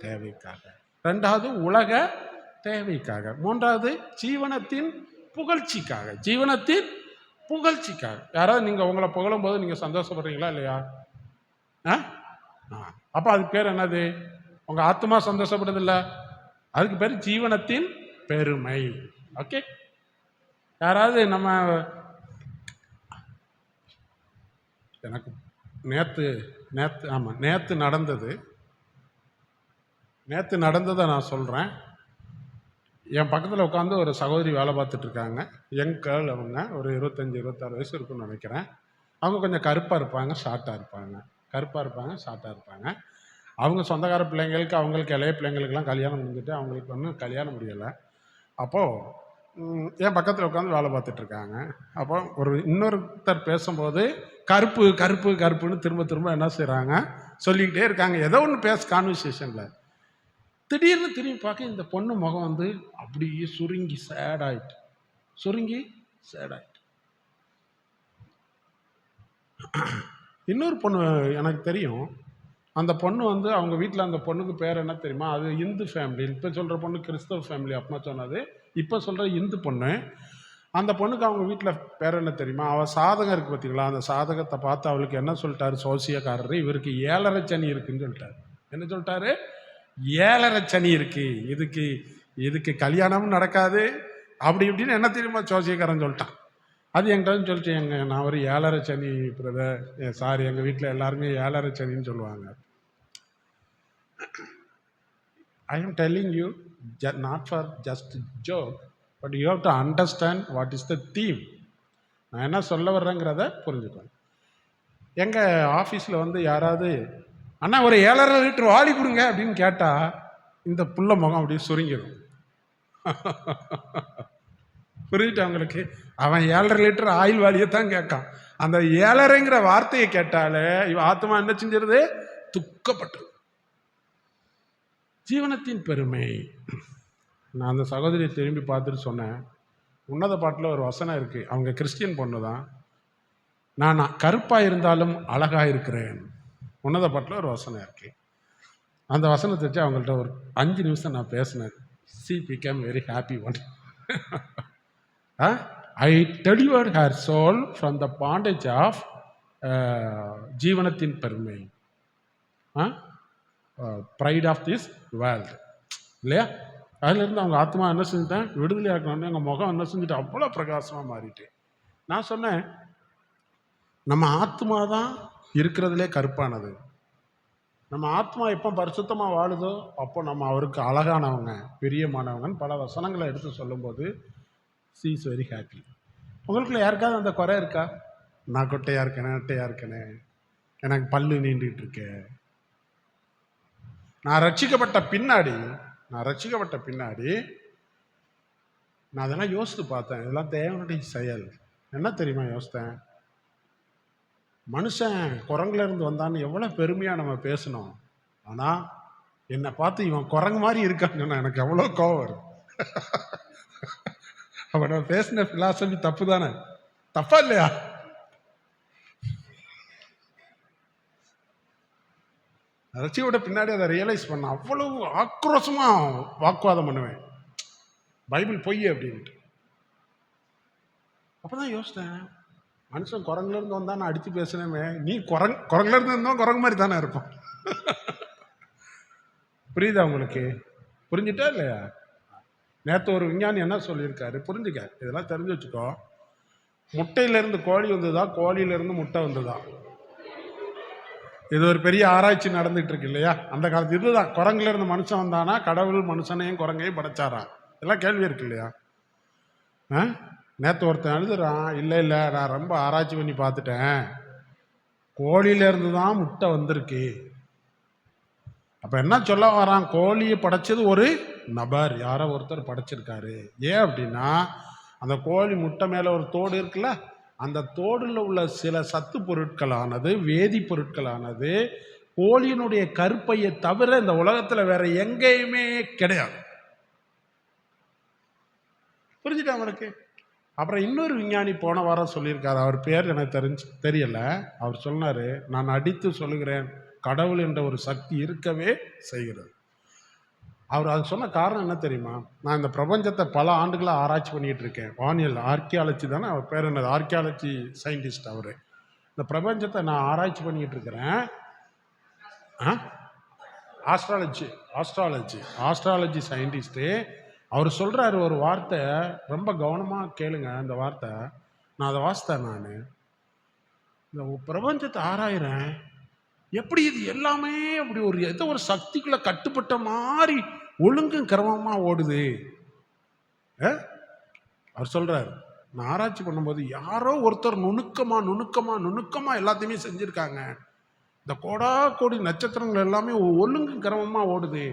Speaker 1: தேவைக்காக. 2வது உலக தேவைக்காக. 3வது ஜீவனத்தின் புகழ்ச்சிக்காக, ஜீவனத்தின் புகழ்ச்சிக்காக. யாராவது நீங்கள் உங்களை புகழும் போது நீங்கள் சந்தோஷப்படுறீங்களா இல்லையா? அப்போ அதுக்கு பேர் என்னது? உங்கள் ஆத்மா சந்தோஷப்படுது இல்லை, அதுக்கு பேர் ஜீவனத்தின் பெருமை. ஓகே, யாராவது நம்ம எனக்கு நேற்று நடந்ததை நான் சொல்கிறேன். என் பக்கத்தில் உட்காந்து ஒரு சகோதரி வேலை பார்த்துட்ருக்காங்க, யங் கேர்ள். அவங்க ஒரு 25-26 வயசு இருக்குன்னு நினைக்கிறேன். அவங்க கொஞ்சம் கருப்பாக இருப்பாங்க, ஷார்ட்டாக இருப்பாங்க. அவங்க சொந்தக்கார பிள்ளைங்களுக்கு, அவங்களுக்கு இளைய பிள்ளைங்களுக்கெல்லாம் கல்யாணம் முடிஞ்சுட்டு அவங்களுக்கு ஒன்றும் கல்யாணம் முடியலை. அப்போது என் பக்கத்தில் உட்காந்து வேலை பார்த்துட்ருக்காங்க. அப்போ இன்னொருத்தர் பேசும்போது கருப்பு கருப்பு கருப்புன்னு திரும்ப என்ன செய்கிறாங்க, சொல்லிக்கிட்டே இருக்காங்க. ஏதோ ஒன்று கான்வர்சேஷனில் திடீர்னு திரும்பி பார்க்க இந்த பொண்ணு முகம் வந்து அப்படியே சுருங்கி சேடாயிட்டு. இன்னொரு பொண்ணு எனக்கு தெரியும், அந்த பொண்ணு வந்து அவங்க வீட்டில் அந்த பொண்ணுக்கு பேர் என்ன தெரியுமா? அது இந்து ஃபேமிலி. இப்போ சொல்கிற பொண்ணு கிறிஸ்தவ ஃபேமிலி அப்பமா சொன்னது. இப்போ சொல்கிற இந்து பொண்ணு. அந்த பொண்ணுக்கு அவங்க வீட்டில் பேர் என்ன தெரியுமா? அவள் சாதகம் இருக்குது பார்த்தீங்களா? அந்த சாதகத்தை பார்த்து அவளுக்கு என்ன சொல்லிட்டாரு சோசியக்காரரு? இவருக்கு 7.5 சனி இருக்குன்னு சொல்லிட்டாரு. என்ன சொல்லிட்டாரு? 7.5 சனி இருக்கு, இதுக்கு இதுக்கு கல்யாணமும் நடக்காது அப்படி இப்படின்னு என்ன தெரியுமா சோசியக்காரன் சொல்லிட்டான். அது என்கிட்ட சொல்லிச்சு, நான் ஒரு 7.5 சனி பிரதர், சாரி எங்கள் வீட்டில் எல்லாருமே 7.5 சனின்னு சொல்லுவாங்க. I am telling you, not for just joke, but you have to understand what is the theme. நான் என்ன சொல்ல வர்றேங்கிறத புரிஞ்சுக்கணும். எங்கள் ஆஃபீஸில் வந்து யாராவது அண்ணா ஒரு 7.5 லிட்டர் வாளி கொடுங்க அப்படின்னு கேட்டால் இந்த புள்ள முகம் அப்படியே சுருங்கிடும். புரிஞ்சுட்டு அவங்களுக்கு அவன் 7.5 லிட்டர் ஆயில் வாளியை தான் கேட்கான். அந்த 7.5ங்கிற வார்த்தையை கேட்டாலே இவன் ஆத்மா என்ன செஞ்சிருது? துக்கப்பட்டுருது. ஜீவனத்தின் பெருமை. நான் அந்த சகோதரியை திரும்பி பார்த்துட்டு சொன்னேன், உன்னத பாட்டில் ஒரு வசனம் இருக்குது, அவங்க கிறிஸ்டியன் பொண்ணு தான், நான் கருப்பாக இருந்தாலும் அழகாக இருக்கிறேன். உன்னத பாட்டில் ஒரு வசனம் இருக்கு. அந்த வசனத்தை வச்சு அவங்கள்ட்ட ஒரு 5 நிமிஷம் நான் பேசினேன். She became very happy one. I delivered her soul from the bondage of ஜீவனத்தின் பெருமை, ப்ரைட் ஆஃப் திஸ் வேர்ல்டு இல்லையா? அதிலிருந்து அவங்க ஆத்மா என்ன செஞ்சுட்டேன்? விடுதலை ஆக்கணும்னு எங்கள் முகம் என்ன செஞ்சுட்டு அவ்வளோ பிரகாசமாக மாறிட்டு. நான் சொன்னேன், நம்ம ஆத்மா தான் இருக்கிறதுலே கருப்பானது. நம்ம ஆத்மா எப்போ பரிசுத்தமாக வாழுதோ அப்போ நம்ம அவருக்கு அழகானவங்க, பிரியமானவங்கன்னு பல வசனங்களை எடுத்து சொல்லும்போது she is very happy. உங்களுக்குள்ள யாருக்காவது அந்த குறை இருக்கா? நான் கொட்டையாக இருக்கேனே, நெட்டையாக இருக்கேனே, எனக்கு பல்லு நீண்டுகிட்டு இருக்கேன். நான் ரட்சிக்கப்பட்ட பின்னாடி நான் அதெல்லாம் யோசித்து பார்த்தேன். இதெல்லாம் தேவனுடைய செயல். என்ன தெரியுமா யோசித்தேன்? மனுஷன் குரங்குல இருந்து வந்தான்னு எவ்வளோ பெருமையாக நம்ம பேசணும். ஆனால் என்னை பார்த்து இவன் குரங்கு மாதிரி இருக்காங்கன்னா எனக்கு எவ்வளோ கோவம் வரும். அவன் நான் பேசின பிலாசபி தப்பு தானே? தப்பா இல்லையா? ரட்சியோட பின்னாடி அதை ரியலைஸ் பண்ண அவ்வளவு ஆக்ரோஷமாக வாக்குவாதம் பண்ணுவேன், பைபிள் பொய் அப்படின்ட்டு. அப்போ தான் யோசித்தேன், மனுஷன் குரங்குலேருந்து வந்தா நான் அடித்து பேசுனேமே, நீ குரங்குலேருந்து இருந்தோம் குரங்கு மாதிரி தானே இருப்போம். புரியுதா உங்களுக்கு? புரிஞ்சுட்டா இல்லையா? நேற்று ஒரு விஞ்ஞானி என்ன சொல்லியிருக்காரு புரிஞ்சுக்க, இதெல்லாம் தெரிஞ்சு வச்சுக்கோ. முட்டையிலேருந்து கோழி வந்ததா, கோழியிலேருந்து முட்டை வந்ததா? இது ஒரு பெரிய ஆராய்ச்சி நடந்துட்டு இருக்கு இல்லையா? அந்த காலத்து இதுதான், குரங்குலேருந்து மனுஷன் வந்தானா கடவுள் மனுஷனையும் குரங்கையும் படைச்சாராம். இதெல்லாம் கேள்வி இருக்கு இல்லையா? நேற்று ஒருத்தன் எழுதுறான், இல்லை நான் ரொம்ப ஆராய்ச்சி பண்ணி பார்த்துட்டேன், கோழியிலேருந்து தான் முட்டை வந்திருக்கு. அப்போ என்ன சொல்ல வரான்? கோழியை படைச்சது ஒரு நபர், யாரோ ஒருத்தர் படைச்சிருக்காரு. ஏன் அப்படின்னா அந்த கோழி முட்டை மேலே ஒரு தோடு இருக்குல்ல, அந்த தோடில் உள்ள சில சத்து பொருட்களானது, வேதி பொருட்களானது கோழியினுடைய கருப்பையை தவிர இந்த உலகத்தில் வேற எங்கேயுமே கிடையாது. புரிஞ்சுட்டா அவனுக்கு? அப்புறம் இன்னொரு விஞ்ஞானி போன வாரம் சொல்லியிருக்காரு, அவர் பேர் எனக்கு தெரியல. அவர் சொன்னார், நான் அடித்து சொல்லுகிறேன், கடவுள் என்ற ஒரு சக்தி இருக்கவே செய்கிறது. அவர் அது சொன்ன காரணம் என்ன தெரியுமா? நான் இந்த பிரபஞ்சத்தை பல ஆண்டுகளாக ஆராய்ச்சி பண்ணிகிட்டு இருக்கேன். வானியல் ஆர்கியாலஜி தானே அவர் பேர், என்னது ஆர்கியாலஜி சயின்டிஸ்ட் அவர். இந்த பிரபஞ்சத்தை நான் ஆராய்ச்சி பண்ணிக்கிட்டு இருக்கிறேன். Astrology scientist. அவர் சொல்கிறாரு ஒரு வார்த்தை, ரொம்ப கவனமாக கேளுங்க அந்த வார்த்தை. நான் அதை வாசித்தேன். நான் இந்த பிரபஞ்சத்தை ஆராயிறேன், எப்படி இது எல்லாமே அப்படி ஒரு ஏதோ ஒரு சக்திக்குள்ள கட்டுப்பட்ட மாதிரி ஒழுங்கும் கிரமமாக ஓடுது. அவர் சொல்றாரு, நான் ஆராய்ச்சி பண்ணும்போது யாரோ ஒருத்தர் நுணுக்கமா எல்லாத்தையுமே செஞ்சிருக்காங்க. இந்த கோடி நட்சத்திரங்கள் எல்லாமே ஒழுங்கும் கிரமமாக ஓடுது.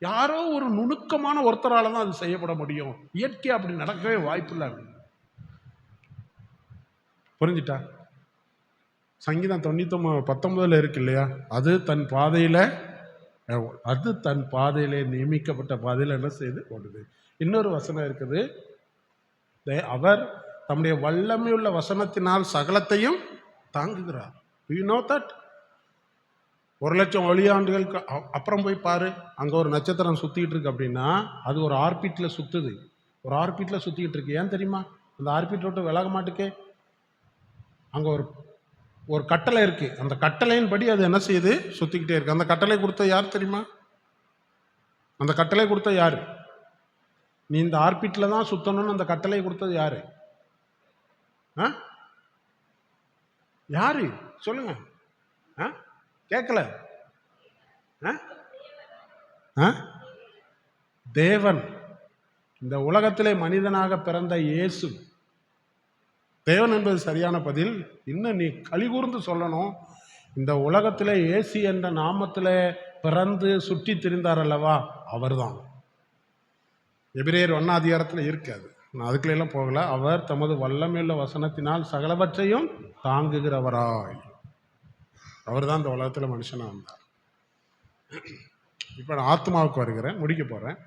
Speaker 1: யாரோ ஒரு நுணுக்கமான ஒருத்தரால தான் அது செய்யப்பட முடியும். இயற்கை அப்படி நடக்கவே வாய்ப்பு இல்லை. புரிஞ்சுட்டா? சங்கீதம் 99:19 இருக்கு இல்லையா? அது தன் பாதையில நியமிக்கப்பட்ட பாதையில் என்ன செய்து ஓடுது. இன்னொரு வசனம் இருக்குது, அவர் தம்முடைய வல்லமையுள்ள வசனத்தினால் சகலத்தையும் தாங்குகிறார். You know that? 1,00,000 ஒளியாண்டுகளுக்கு அப்புறம் போய் பாரு, அங்கே ஒரு நட்சத்திரம் சுற்றிக்கிட்டு இருக்கு அப்படின்னா அது ஒரு ஆர்பிட்டில் சுற்றுது. ஒரு ஆர்பிட்டில் சுற்றிக்கிட்டு இருக்கு. ஏன் தெரியுமா? அந்த ஆர்பிட் விட்டு விலக மாட்டுக்கே. அங்கே ஒரு ஒரு கட்டளை இருக்குது. அந்த கட்டளையின் படி அது என்ன செய்யுது? சுற்றிக்கிட்டே இருக்குது. அந்த கட்டளை கொடுத்த யார் தெரியுமா? அந்த கட்டளை கொடுத்த யார்? நீ இந்த ஆர்பிட்டில் தான் சுற்றணும்னு அந்த கட்டளை கொடுத்தது யார்? யாரு சொல்லுங்க. கேட்கல. தேவன். இந்த உலகத்திலே மனிதனாக பிறந்த இயேசு தேவன் என்பது சரியான பதில். இன்னும் நீ கலிகூர்ந்து சொல்லணும், இந்த உலகத்திலே இயேசு என்ற நாமத்தில் பிறந்து சுற்றி திரிந்தார் அல்லவா, அவர்தான். எபிரேயர் 1 அதிகாரத்தில் இருக்காது, நான் அதுக்குள்ளெல்லாம் போகல. அவர் தமது வல்லமையுள்ள வசனத்தினால் சகலவற்றையும் தாங்குகிறவராய், அவர் தான் இந்த உலகத்தில் மனுஷனாக வந்தார். இப்போ நான் ஆத்மாவுக்கு வருகிறேன், முடிக்க போகிறேன்.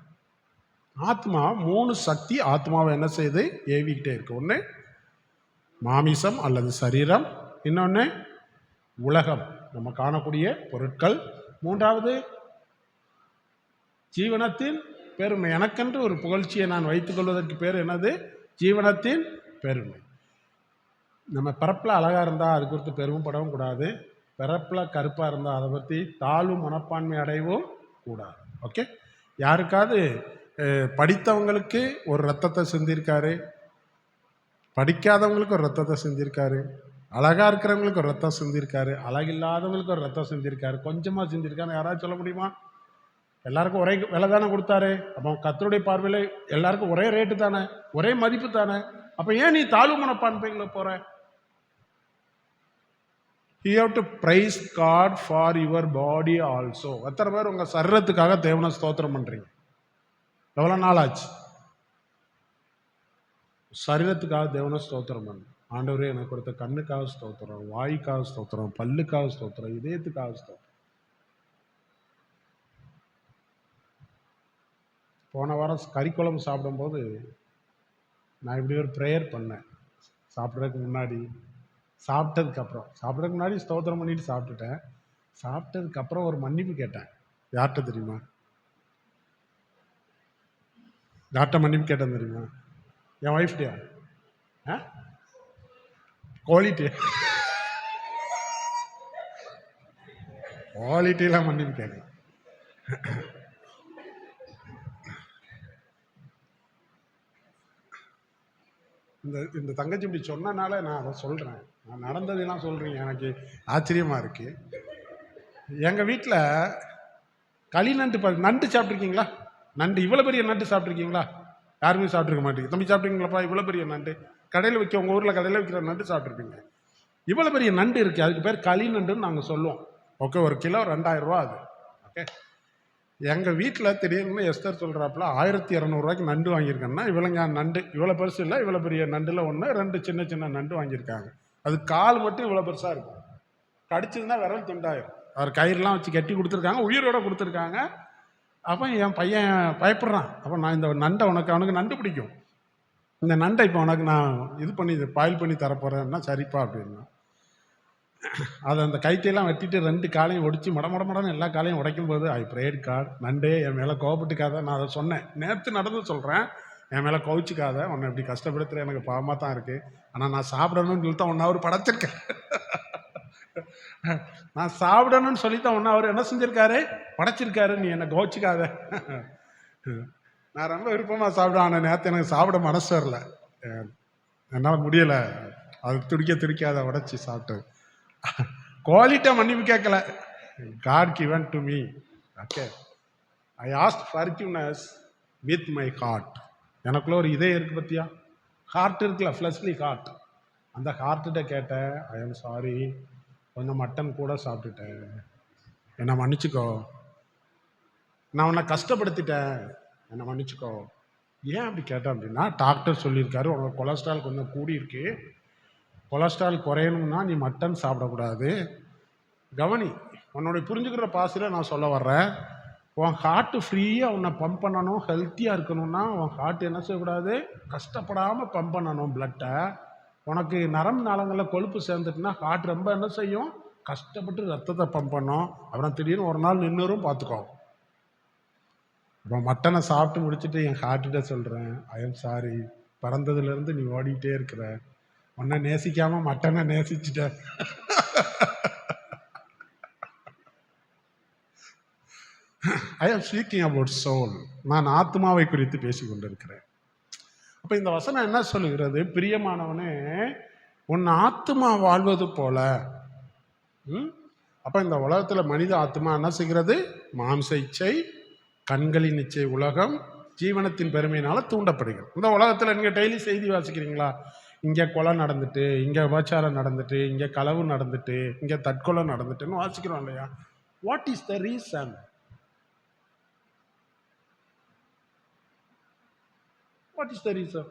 Speaker 1: ஆத்மா 3 சக்தி ஆத்மாவை என்ன செய்யுது? ஏவிக்கிட்டே இருக்கு. ஒன்று மாமிசம் அல்லது சரீரம், இன்னொன்று உலகம், நம்ம காணக்கூடிய பொருட்கள், மூன்றாவது ஜீவனத்தின் பெருமை. எனக்கென்று ஒரு புகழ்ச்சியை நான் வைத்துக் கொள்வதற்கு பேர் என்னது? ஜீவனத்தின் பெருமை. நம்ம பிறப்பில் அழகாக இருந்தால் அது குறித்து பெருமைப்படவும் கூடாது, பிறப்பில் கருப்பாக இருந்தால் அதை பற்றி தாழ்வு மனப்பான்மை அடையவும் கூடாது. ஓகே, யாருக்காவது படித்தவங்களுக்கு ஒரு ரத்தத்தை சிந்திருக்காரு, படிக்காதவங்களுக்கு ஒரு ரத்தத்தை சிந்திருக்காரு, அழகாக இருக்கிறவங்களுக்கு ஒரு ரத்தம் சிந்திருக்காரு, அழகில்லாதவங்களுக்கு ஒரு ரத்தம் சிந்திருக்காரு, கொஞ்சமாக சிந்திருக்காரு. யாராவது சொல்ல முடியுமா? எல்லாருக்கும் ஒரே விலை தானே கொடுத்தாரு. அப்போ கர்த்தருடைய பார்வையில் எல்லாருக்கும் ஒரே ரேட்டு தானே, ஒரே மதிப்பு தானே. அப்போ ஏன் நீ தாழ்வு மனப்பான்மைகளை போற? You have to praise God for your body also. எத்தனை பேர் உங்கள் சரீரத்துக்காக தேவனை ஸ்தோத்திரம் பண்ணுறீங்க? எவ்வளோ நாள் ஆச்சு? சரீரத்துக்காக தேவனை ஸ்தோத்திரம் பண்ணு. ஆண்டவரே எனக்கு கொடுத்த கண்ணுக்காக ஸ்தோத்திரம், வாய்க்காக ஸ்தோத்திரம், பல்லுக்காக ஸ்தோத்திரம், இதயத்துக்காக ஸ்தோத்திரம். போன வாரம் கறிக்குழம்பு சாப்பிடும்போது நான் இப்படி ஒரு ப்ரேயர் பண்ணேன். சாப்பிட்றதுக்கு முன்னாடி, சாப்பிட்றதுக்கு முன்னாடி ஸ்தோத்திரம் பண்ணிட்டு சாப்பிட்டுட்டேன். சாப்பிட்டதுக்கப்புறம் ஒரு மன்னிப்பு கேட்டேன். யார்கிட்ட தெரியுமா? யார்கிட்ட மன்னிப்பு கேட்டேன் தெரியுமா? என் ஒய்ஃப்டியா? குவாலிட்டியெலாம் மன்னிப்பு கேட்க. இந்த தங்கச்சி இப்படி சொன்னனால நான் அதை சொல்கிறேன். நான் நடந்ததெல்லாம் சொல்கிறீங்க, எனக்கு ஆச்சரியமாக இருக்குது. எங்கள் வீட்டில் களி நண்டு சாப்பிட்ருக்கீங்களா? நண்டு, இவ்வளோ பெரிய நண்டு சாப்பிட்ருக்கீங்களா? யாருமே சாப்பிட்ருக்க மாட்டேங்க. தம்பி சாப்பிட்ருக்கீங்களாப்பா? இவ்வளோ பெரிய நண்டு கடையில் விற்க, உங்கள் ஊரில் கடையில் விற்கிற நண்டு சாப்பிட்ருப்பீங்க. இவ்வளோ பெரிய நண்டு இருக்குது, அதுக்கு பேர் களி நண்டுன்னு நாங்கள் சொல்லுவோம். ஓகே, 1 கிலோ 2000 ரூபா அது. ஓகே, எங்கள் வீட்டில் திடீர்னு எஸ்தர் சொல்கிறாப்புல 1200 ரூபாய்க்கு நண்டு வாங்கியிருக்கேன்னா, இவ்வளோங்க நண்டு, இவ்வளோ பெருசு இல்லை, இவ்வளோ பெரிய நண்டில் 2 சின்ன சின்ன நண்டு வாங்கியிருக்காங்க. அது கால் மட்டும் இவ்வளோ பெருசாக இருக்கும், கடிச்சதுன்னா விரல் துண்டாயிரும். அவர் கயிறுலாம் வச்சு கட்டி கொடுத்துருக்காங்க, உயிரோட கொடுத்துருக்காங்க. அப்போ என் பையன் பயப்படுறான். அப்போ நான் இந்த நண்டை அவனுக்கு நண்டு பிடிக்கும், இந்த நண்டை இப்போ உனக்கு நான் இது பண்ணி பாயில் பண்ணி தரப்போகிறேன்னா சரிப்பா அப்படின்னா, அதை அந்த கைத்தையெல்லாம் வெட்டிட்டு 2 காலையும் ஒடிச்சு மடமடன்னு எல்லா காலையும் உடைக்கும் போது ஐ ப்ரேட் காட், நண்டே என் மேலே கோவப்பட்டுக்காத. நான் அதை சொன்னேன், நேற்று நடந்து சொல்கிறேன், என் மேலே கோவிச்சுக்காத, உன்னை இப்படி கஷ்டப்படுத்துகிற எனக்கு பாவமாக தான் இருக்குது, ஆனால் நான் சாப்பிடணும்னு சொல்லி தான் 1 hour படைச்சிருக்கேன். நான் சாப்பிடணும்னு சொல்லித்தான் 1 hour என்ன செஞ்சிருக்காரு? படைச்சிருக்காரு. நீ என்னை கோவிச்சுக்காத. நான் ரொம்ப விருப்பமாக சாப்பிடுவேன், ஆனால் நேற்று எனக்கு சாப்பிட மனசு வரல, என்னால் முடியலை, அது துடிக்காத உடைச்சி சாப்பிட்டு. குவாலிட்டியாக மன்னிப்பு கேட்கல, God given to me. Okay, I ask forgiveness with my heart. எனக்குள்ள ஒரு இதயம் இருக்குது பற்றியா, ஹார்ட் இருக்குல்ல, ஃப்ளஷ்லி ஹார்ட். அந்த ஹார்ட்டிட்ட கேட்டேன், ஐ எம் சாரி, கொஞ்சம் மட்டன் கூட சாப்பிட்டுட்டேன், என்னை மன்னிச்சுக்கோ, நான் உன்னை கஷ்டப்படுத்திட்டேன், என்னை மன்னிச்சுக்கோ. ஏன் அப்படி கேட்டேன் அப்படின்னா, டாக்டர் சொல்லியிருக்காரு உனக்கு கொலஸ்ட்ரால் கொஞ்சம் கூடியிருக்கு, கொலஸ்ட்ரால் குறையணும்னா நீ மட்டன் சாப்பிடக்கூடாது. கவனி, உன்னுடைய புரிஞ்சுக்கிற பாசில் நான் சொல்ல வர்றேன். உன் ஹார்ட்டு ஃப்ரீயாக உன்னை பம்ப் பண்ணணும், ஹெல்த்தியாக இருக்கணும்னா உன் ஹார்ட் என்ன செய்யக்கூடாது? கஷ்டப்படாமல் பம்ப் பண்ணணும் பிளட்டை. உனக்கு நரம்பு நாளங்களில் கொழுப்பு சேர்ந்துட்டுனா ஹார்ட் ரொம்ப என்ன செய்யும்? கஷ்டப்பட்டு ரத்தத்தை பம்ப் பண்ணோம். அப்புறம் திடீர்னு ஒரு நாள் நின்றுரும் பார்த்துக்கோ. அப்புறம் மட்டனை சாப்பிட்டு முடிச்சுட்டு என் ஹார்ட்டிட்ட சொல்கிறேன், ஐ எம் சாரி, பிறந்ததுலேருந்து நீ ஓடிக்கிட்டே இருக்கிற, உன்னை நேசிக்காமல் மட்டனை நேசிச்சுட்ட. ஐ ஆம் ஸ்பீக்கிங் அபவுட் சோல். நான் ஆத்மாவை குறித்து பேசி கொண்டிருக்கிறேன். அப்போ இந்த வசனம் என்ன சொல்லுகிறது? பிரியமானவனே, உன் ஆத்மா வாழ்வது போல. அப்போ இந்த உலகத்தில் மனித ஆத்மா என்ன செய்கிறது? மாம்ச இச்சை, கண்களின் இச்சை, உலகம், ஜீவனத்தின் பெருமையினால தூண்டப்படுகிறது. இந்த உலகத்தில் நீங்கள் டெய்லி செய்தி வாசிக்கிறீங்களா? இங்கே கொலை நடந்துட்டு, இங்கே விபச்சாரம் நடந்துட்டு, இங்கே களவு நடந்துட்டு, இங்கே தற்கொலை நடந்துட்டுன்னு வாசிக்கிறோம் இல்லையா? What is the reason? What is the reason?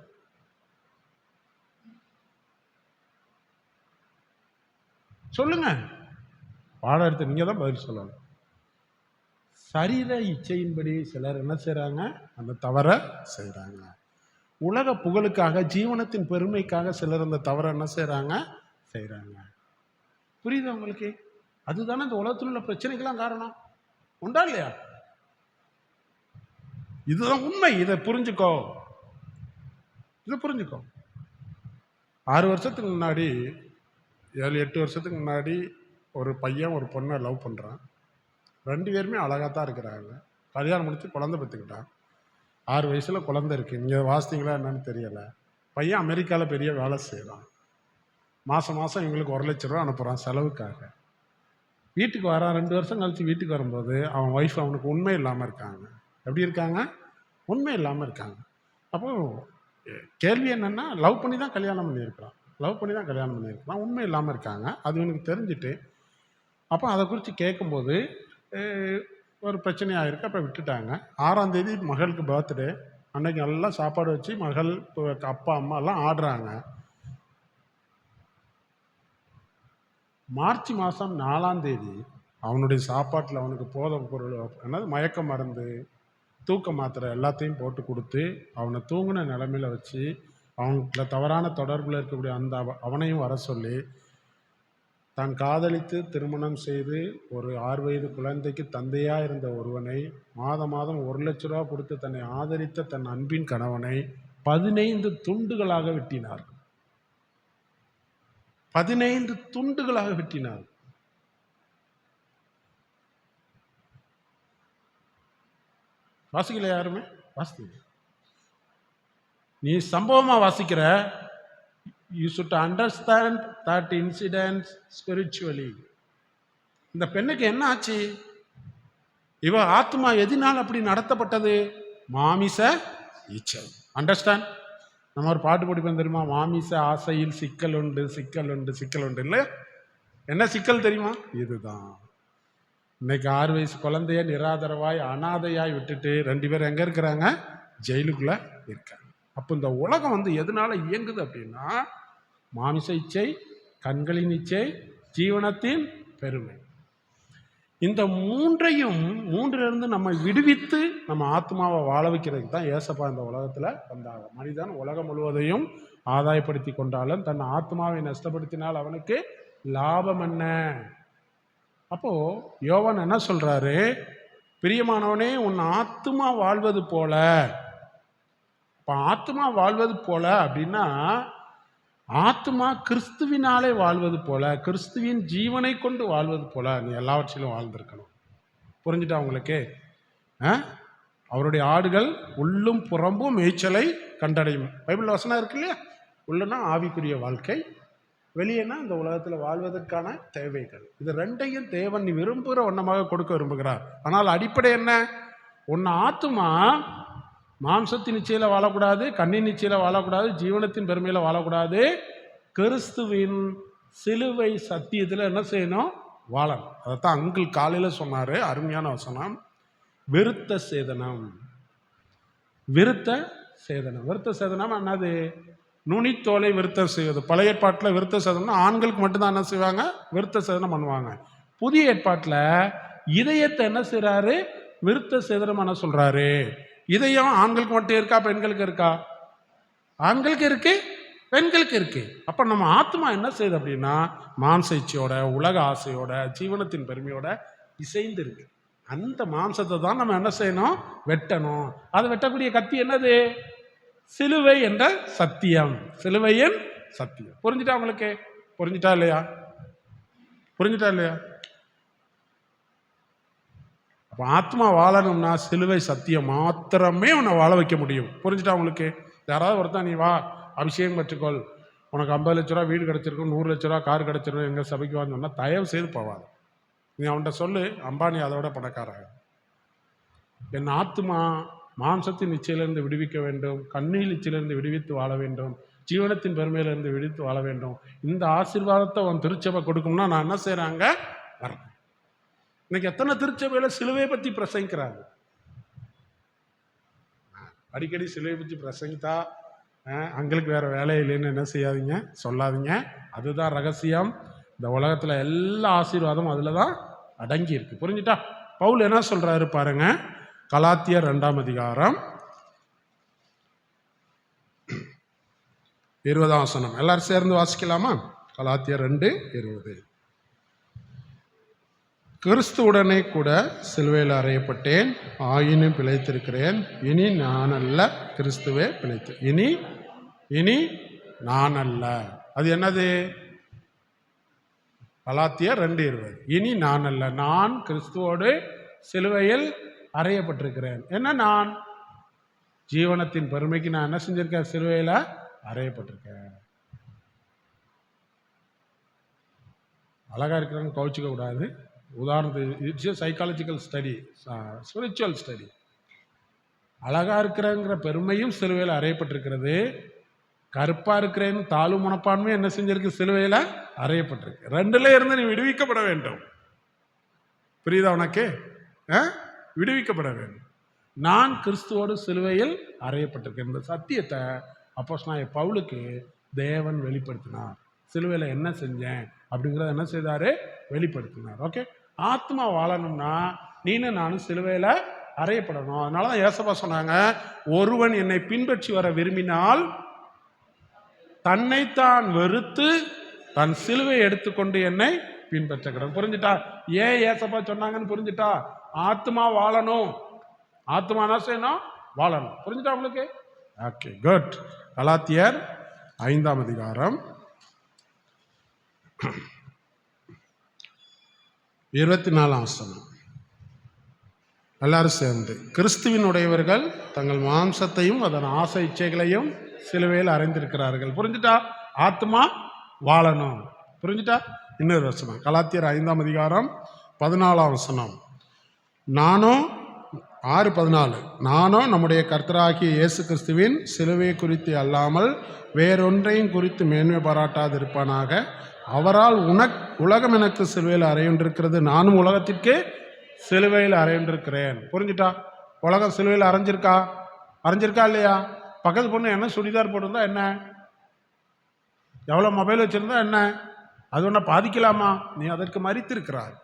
Speaker 1: சொல்லுங்க. பாடம் எடுத்து நீங்க தான் பதில் சொல்லணும். சரீர இச்சையின்படி சிலர் என்ன செய்றாங்க? அந்த தவறை செய்றாங்க. உலக புகழுக்காக, ஜீவனத்தின் பெருமைக்காக சிலர் அந்த தவறை என்ன செய்றாங்க? செய்றாங்க. புரியுதா உங்களுக்கு? அதுதானே இந்த உலகத்தில் உள்ள பிரச்சனைக்கெல்லாம் காரணம். உண்டா இல்லையா? இதுதான் உண்மை. இதை புரிஞ்சுக்கோ, இதை புரிஞ்சுக்கோ. 6 வருஷத்துக்கு முன்னாடி, 7-8 வருஷத்துக்கு முன்னாடி ஒரு பையன் ஒரு பொண்ணை லவ் பண்ணுறான். 2 பேருமே அழகாக தான் இருக்கிறாங்க. கல்யாணம் முடிச்சு குழந்தை பெற்றுக்கிட்டான். 6 வயசில் குழந்தை இருக்குது. நீங்கள் வாசித்தீங்களா என்னன்னு தெரியலை. பையன் அமெரிக்காவில் பெரிய வேலை செய்கிறான். மாதம் மாதம் இவங்களுக்கு 1 லட்ச ரூபா அனுப்புகிறான் செலவுக்காக. வீட்டுக்கு வரான். 2 வருஷம் கழித்து வீட்டுக்கு வரும்போது அவன் ஒய்ஃப் அவனுக்கு உண்மை இல்லாமல் இருக்காங்க. எப்படி இருக்காங்க? உண்மை இல்லாமல் இருக்காங்க. அப்போது கேள்வி என்னென்னா, லவ் பண்ணி தான் கல்யாணம் பண்ணியிருக்கிறான். உண்மை இல்லாமல் இருக்காங்க. அது இவனுக்கு தெரிஞ்சுட்டு, அப்போ அதை குறித்து கேட்கும்போது ஒரு பிரச்சனை ஆகிருக்கு. அப்போ விட்டுட்டாங்க. 6ஆம் தேதி மகளுக்கு பர்த்டே. அன்னைக்கு நல்லா சாப்பாடு வச்சு மகள், அப்பா, அம்மா எல்லாம் ஆடுறாங்க. மார்ச் மாதம் 4ஆம் தேதி அவனுடைய சாப்பாட்டில் அவனுக்கு போதை பொருள், என்னது மயக்க மருந்து, தூக்க மாத்திரை எல்லாத்தையும் போட்டு கொடுத்து அவனை தூங்கின நிலைமையில வச்சு அவனுக்குள்ள தவறான தொடர்பில் இருக்கக்கூடிய அந்த அவனையும் வர சொல்லி, தான் காதலித்து திருமணம் செய்து ஒரு 6 வயது குழந்தைக்கு தந்தையாக இருந்த ஒருவனை, மாதம் 1 லட்ச ரூபா கொடுத்து தன்னை ஆதரித்த தன் அன்பின் கணவனை 15 துண்டுகளாக வெட்டினார். 15 துண்டுகளாக வெட்டினார். வாசிக்கல யாருமே? வாசிக்க. நீ சம்பவமா வாசிக்கிற. You should understand that incident spiritually. இந்த பெண்ணுக்கு என்ன ஆச்சு? இவ ஆத்மா எதினால் அப்படி நடத்தப்பட்டது? மாமிச இச்சை. அண்டர்ஸ்டாண்ட்? நம்ம ஒரு பாட்டு படிப்போம் தெரியுமா? மாமிச ஆசையில் சிக்கல் உண்டு, சிக்கல் உண்டு, சிக்கல் உண்டு. இல்லை, என்ன சிக்கல் தெரியுமா? இதுதான். இன்னைக்கு 6 வயசு குழந்தைய நிராதரவாய் அனாதையாய் விட்டுட்டு 2 பேர் எங்க இருக்கிறாங்க? ஜெயிலுக்குள்ள இருக்காங்க. அப்போ இந்த உலகம் எதனால இயங்குது அப்படின்னா, மாமிச இச்சை, கண்களின் இச்சை, ஜீவனத்தின் பெருமை. இந்த மூன்றிலிருந்து நம்ம விடுவித்து நம்ம ஆத்மாவை வாழ வைக்கிறதுக்கு தான் ஏசப்பா இந்த உலகத்தில் வந்தாங்க. மனிதன் உலகம் முழுவதையும் ஆதாயப்படுத்தி கொண்டாலும் தன் ஆத்மாவை நஷ்டப்படுத்தினால் அவனுக்கு லாபம் என்ன? அப்போ யோவான் என்ன சொல்றாரு? பிரியமானவனே, உன் ஆத்மா வாழ்வது போல. இப்போ ஆத்மா வாழ்வது போல அப்படின்னா, ஆத்மா கிறிஸ்துவினாலே வாழ்வது போல, கிறிஸ்துவின் ஜீவனை கொண்டு வாழ்வது போல நீ எல்லாவற்றிலும் வாழ்ந்திருக்கணும். புரிஞ்சுட்டா உங்களுக்கு? அவருடைய ஆடுகள் உள்ளும் புறம்பும் மேய்ச்சலை கண்டடையும். பைபிள் வசனம் இருக்கு இல்லையா? உள்ளுன்னா ஆவிக்குரிய வாழ்க்கை, வெளியேனா இந்த உலகத்தில் வாழ்வதற்கான தேவைகள். இது 2ஐயும் தேவன் நீ விரும்புகிற ஒன்றமாக கொடுக்க விரும்புகிறார். ஆனால் அடிப்படை என்ன? உன்னை ஆத்துமா மாம்சத்தின் நிச்சயில வாழக்கூடாது, கண்ணின் நிச்சயில வாழக்கூடாது, ஜீவனத்தின் பெருமையில் வாழக்கூடாது. கிறிஸ்துவின் சிலுவை சத்தியத்தில் என்ன செய்யணும்? வாழணும். அதைத்தான் அங்கிள் காலையில் சொன்னார். அருமையான வசனம். விருத்த சேதனம். விருத்த சேதனம். விருத்த சேதனம் என்னது? நுனித்தோலை விருத்தம் செய்வது. பழைய ஏற்பாட்டில் விருத்த சேதனம்னா ஆண்களுக்கு மட்டும்தான் என்ன செய்வாங்க? விருத்த சேதனம் பண்ணுவாங்க. புதிய ஏற்பாட்டில் இதயத்தை என்ன செய்றாரு? விருத்த சேதனம் என்ன சொல்றாரு? இதயம் ஆண்களுக்கு மட்டும் இருக்கா, பெண்களுக்கு இருக்கா? ஆண்களுக்கு இருக்கு, பெண்களுக்கு இருக்கு. அப்ப நம்ம ஆத்மா என்ன செய்யுது அப்படின்னா, மாம்ச இச்சையோட, உலக ஆசையோட, ஜீவனத்தின் பெருமையோட இசைந்து இருக்கு. அந்த மாம்சத்தை தான் நம்ம என்ன செய்யணும்? வெட்டணும். அதை வெட்டக்கூடிய கத்தி என்னது? சிலுவை என்ற சத்தியம். சிலுவையின் சத்தியம். புரிஞ்சுட்டா உங்களுக்கு? புரிஞ்சுட்டா இல்லையா? புரிஞ்சுட்டா இல்லையா? அப்ப ஆத்மா வாழணும்னா சிலுவை சத்தியம் மாத்திரமே உன்னை வாழ வைக்க முடியும். புரிஞ்சுட்டா உங்களுக்கு? யாராவது ஒருத்தன் நீ வா அபிஷேகம் பெற்றுக்கொள், உனக்கு 50 லட்ச ரூபா வீடு கிடைச்சிருக்கும், 100 லட்ச ரூபா கார் கிடைச்சிருக்கும், எங்க சபைக்கு வான்னு சொன்னா தயவு செய்து போவாது. நீ அவன்கிட்ட சொல்லு, அம்பானி அதோட பணக்காரன். என் ஆத்மா மாம்சத்தின் இச்சையிலிருந்து விடுவிக்க வேண்டும், கண்ணீர் இச்சையிலிருந்து விடுவித்து வாழ வேண்டும், ஜீவனத்தின் பெருமையிலிருந்து விடுவித்து வாழ வேண்டும். இந்த ஆசீர்வாதத்தை அவன் திருச்சபை கொடுக்கும்னா நான் என்ன செய்யறாங்க? வரேன். இன்னைக்கு எத்தனை திருச்சபையில சிலுவையை பத்தி பிரசங்கிக்கிறாங்க. அடிக்கடி சிலுவை பற்றி பிரசங்கித்தா அங்களுக்கு வேற வேலை இல்லைன்னு என்ன செய்யாதீங்க, சொல்லாதீங்க. அதுதான் ரகசியம். இந்த உலகத்துல எல்லா ஆசீர்வாதமும் அதுல தான் அடங்கி இருக்கு. புரிஞ்சுட்டா? பவுல் என்ன சொல்றாரு பாருங்க, கலாத்தியர் 2ஆம் அதிகாரம் 20ஆம் வசனம். எல்லாரும் சேர்ந்து வாசிக்கலாமா? கலாத்தியர் 2:20. கிறிஸ்துவுடனே கூட சிலுவையில் அறையப்பட்டேன், ஆயினும் பிழைத்திருக்கிறேன். இனி நான் அல்ல, கிறிஸ்துவே பிழைத்து. இனி நான் அல்ல. அது என்னது? கலாத்தியர் 2:20. இனி நான் அல்ல, நான் கிறிஸ்துவோடு சிலுவையில் அறையப்பட்டிருக்கிறேன். என்ன? நான் ஜீவனத்தின் பெருமைக்கு நான் என்ன செஞ்சிருக்கேன்? சிலுவையில் அறையப்பட்டிருக்கேன். அழகா இருக்கிறவங்க கவுச்சிக்க கூடாது. உதாரணத்துக்கு it's psychological study, spiritual study. அழகா இருக்கிறங்கிற பெருமையும் சிலுவையில் அறையப்பட்டிருக்கிறது. கருப்பா இருக்கிறேன்னு தாழ்வு மனப்பான்மையும் என்ன செஞ்சிருக்கு? சிலுவையில் அறையப்பட்டிருக்கு. ரெண்டுல இருந்து நீ விடுவிக்கப்பட வேண்டும். புரியுதா உனக்கு? விடுவிக்கப்பட வேண்டும். நான் கிறிஸ்துவோடு சிலுவையில் அறையப்பட்டிருக்கேன். இந்த சத்தியத்தை அப்போஸ்தலனாகிய பவுலுக்கு தேவன் வெளிப்படுத்தினார். சிலுவையில் என்ன செஞ்சேன் அப்படிங்கிறத என்ன செய்தாரு? வெளிப்படுத்தினார். ஓகே, ஆத்மா வாழணும்னா நீனும் நானும் சிலுவையில் அறையப்படணும். அதனாலதான் ஏசப்பா சொன்னாங்க, ஒருவன் என்னை பின்பற்றி வர விரும்பினால் தன்னைத்தான் வெறுத்து தன் சிலுவை எடுத்துக்கொண்டு என்னை பின்பற்றுகிறான். புரிஞ்சுட்டா? ஏன் ஏசப்பா சொன்னாங்கன்னு புரிஞ்சுட்டா? ஆத்மா வாழணும். ஆத்மா என்ன செய்யணும்? வாழணும். புரிஞ்சுட்டா உங்களுக்கு? Okay, good. கலாத்தியர் 5ஆம் அதிகாரம் 24ஆம் வசனம். எல்லாரும் சேர்ந்து, கிறிஸ்துவினுடையவர்கள் தங்கள் மாம்சத்தையும் அதன் ஆசை இச்சைகளையும் சிலுவையில் அறைந்திருக்கிறார்கள். புரிஞ்சுட்டா? ஆத்மா வாழணும். புரிஞ்சுட்டா? இன்னொரு வசனம், கலாத்தியர் 5ஆம் அதிகாரம் 14ஆம் வசனம். 6:14. நானும் நம்முடைய கர்த்தராகிய இயேசு கிறிஸ்துவின் சிலுவை குறித்து அல்லாமல் வேறொன்றையும் குறித்து மேன்மை பாராட்டாதிருப்பானாக. அவரால் உலகம் எனக்கு சிலுவையில் அறையுண்டிருக்கிறது, நானும் உலகத்திற்கு சிலுவையில் அறையுண்டிருக்கிறேன். புரிஞ்சுட்டா? உலகம் சிலுவையில் அரைஞ்சிருக்கா இல்லையா? பக்கத்து பொண்ணு என்ன சுடிதார் போட்டிருந்தா என்ன, எவ்வளோ மொபைல் வச்சிருந்தா என்ன, அது ஒன்றை பாதிக்கலாமா? நீ அதற்கு மரித்திருக்கிறாய்,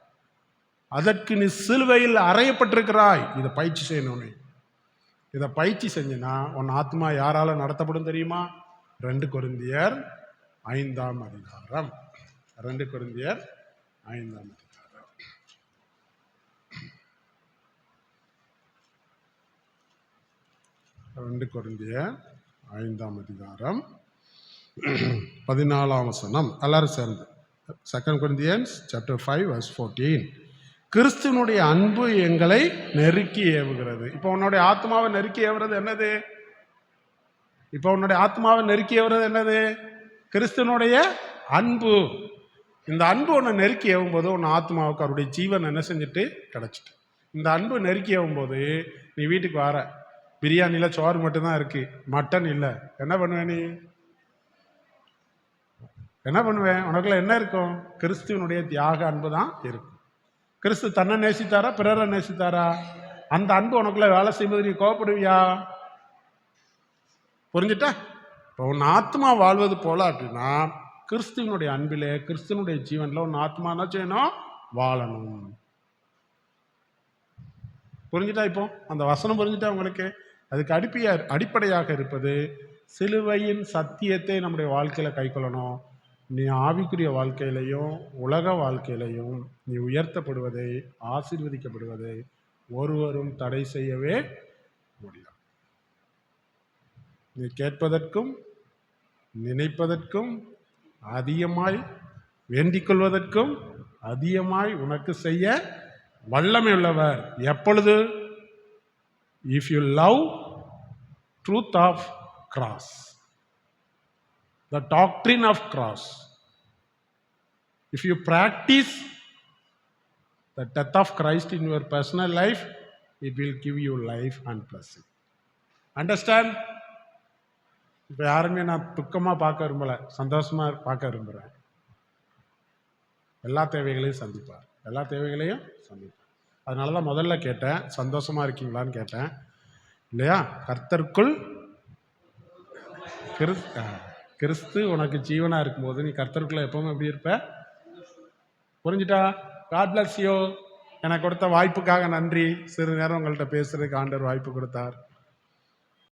Speaker 1: அதற்கு நீ சிலுவையில் அறையப்பட்டிருக்கிறாய். இதை பயிற்சி செய்யணும். நீ இதை பயிற்சி செஞ்சினா உன் ஆத்மா யாரால நடத்தப்படும் தெரியுமா? 2 கொரிந்தியர் 5ஆம் அதிகாரம். 2 கொரிந்தியர் 5ஆம் அதிகாரம். 2 கொரிந்தியர் 5ஆம் அதிகாரம் 14ஆம் வசனம். எல்லாரும் சேர்ந்து 2 Corinthians chapter 5 verse 14. கிறிஸ்துவனுடைய அன்பு எங்களை நெருக்கி ஏவுகிறது. இப்போ உன்னுடைய ஆத்மாவை நெருக்கி ஏவுறது என்னது? கிறிஸ்துவனுடைய அன்பு. இந்த அன்பு உன்னை நெருக்கி ஏவும்போது உன் ஆத்மாவுக்கு அவருடைய ஜீவன் என்ன செஞ்சுட்டு கிடைச்சிட்டு. இந்த அன்பு நெருக்கி ஏவும்போது நீ வீட்டுக்கு வர, பிரியாணியில் சோறு மட்டும்தான் இருக்கு, மட்டன் இல்லை. என்ன பண்ணுவேன்? நீ என்ன பண்ணுவேன்? உனக்குள்ள என்ன இருக்கும்? கிறிஸ்துவனுடைய தியாக அன்பு தான் இருக்கும். கிறிஸ்து தன்னை நேசித்தாரா, பிறரை நேசித்தாரா? அந்த அன்பு உனக்குள்ள வேலை செய்யும்போது நீ கோவப்படுவியா? புரிஞ்சுட்டா? இப்போ உன் ஆத்மா வாழ்வது போல அப்படின்னா கிறிஸ்துவனுடைய அன்பிலே, கிறிஸ்துவனுடைய ஜீவன்ல உன் ஆத்மா என்ன செய்யணும்? வாழணும். புரிஞ்சுட்டா? இப்போ அந்த வசனம் புரிஞ்சுட்டா உங்களுக்கு? அதுக்கு அடிப்படையாக இருப்பது சிலுவையின் சத்தியத்தை நம்முடைய வாழ்க்கையில் கைக்கொள்ளணும். நீ ஆவிக்குரிய வாழ்க்கையிலையும் உலக வாழ்க்கையிலையும் நீ உயர்த்தப்படுவதை, ஆசீர்வதிக்கப்படுவதை ஒருவரும் தடை செய்யவே முடியாது. நீ கேட்பதற்கும் நினைப்பதற்கும் அதிகமாய் வேண்டிக் கொள்வதற்கும் அதிகமாய் உனக்கு செய்ய வல்லமை உள்ளவர். எப்பொழுது? If you love truth of cross, the doctrine of cross, if you practice the death of Christ in your personal life, it will give you life and blessing. Understand? இப்போ யாருமே நான் துக்கமாக பார்க்க விரும்பலை, சந்தோஷமாக பார்க்க விரும்புகிறேன். எல்லா தேவைகளையும் சந்திப்பார், எல்லா தேவைகளையும் சந்திப்பார். அதனால தான் முதல்ல கேட்டேன், சந்தோஷமாக இருக்கீங்களான்னு கேட்டேன் இல்லையா? கர்த்தருக்குள் கிறிஸ்து உனக்கு ஜீவனாக இருக்கும்போது நீ கர்த்தருக்குள்ள எப்பவுமே எப்படி இருப்ப? புரிஞ்சுட்டா? God bless you. எனக்கு கொடுத்த வாய்ப்புக்காக நன்றி. சிறு நேரம் உங்கள்கிட்ட பேசுறதுக்கு ஆண்டவர் வாய்ப்பு கொடுத்தார்.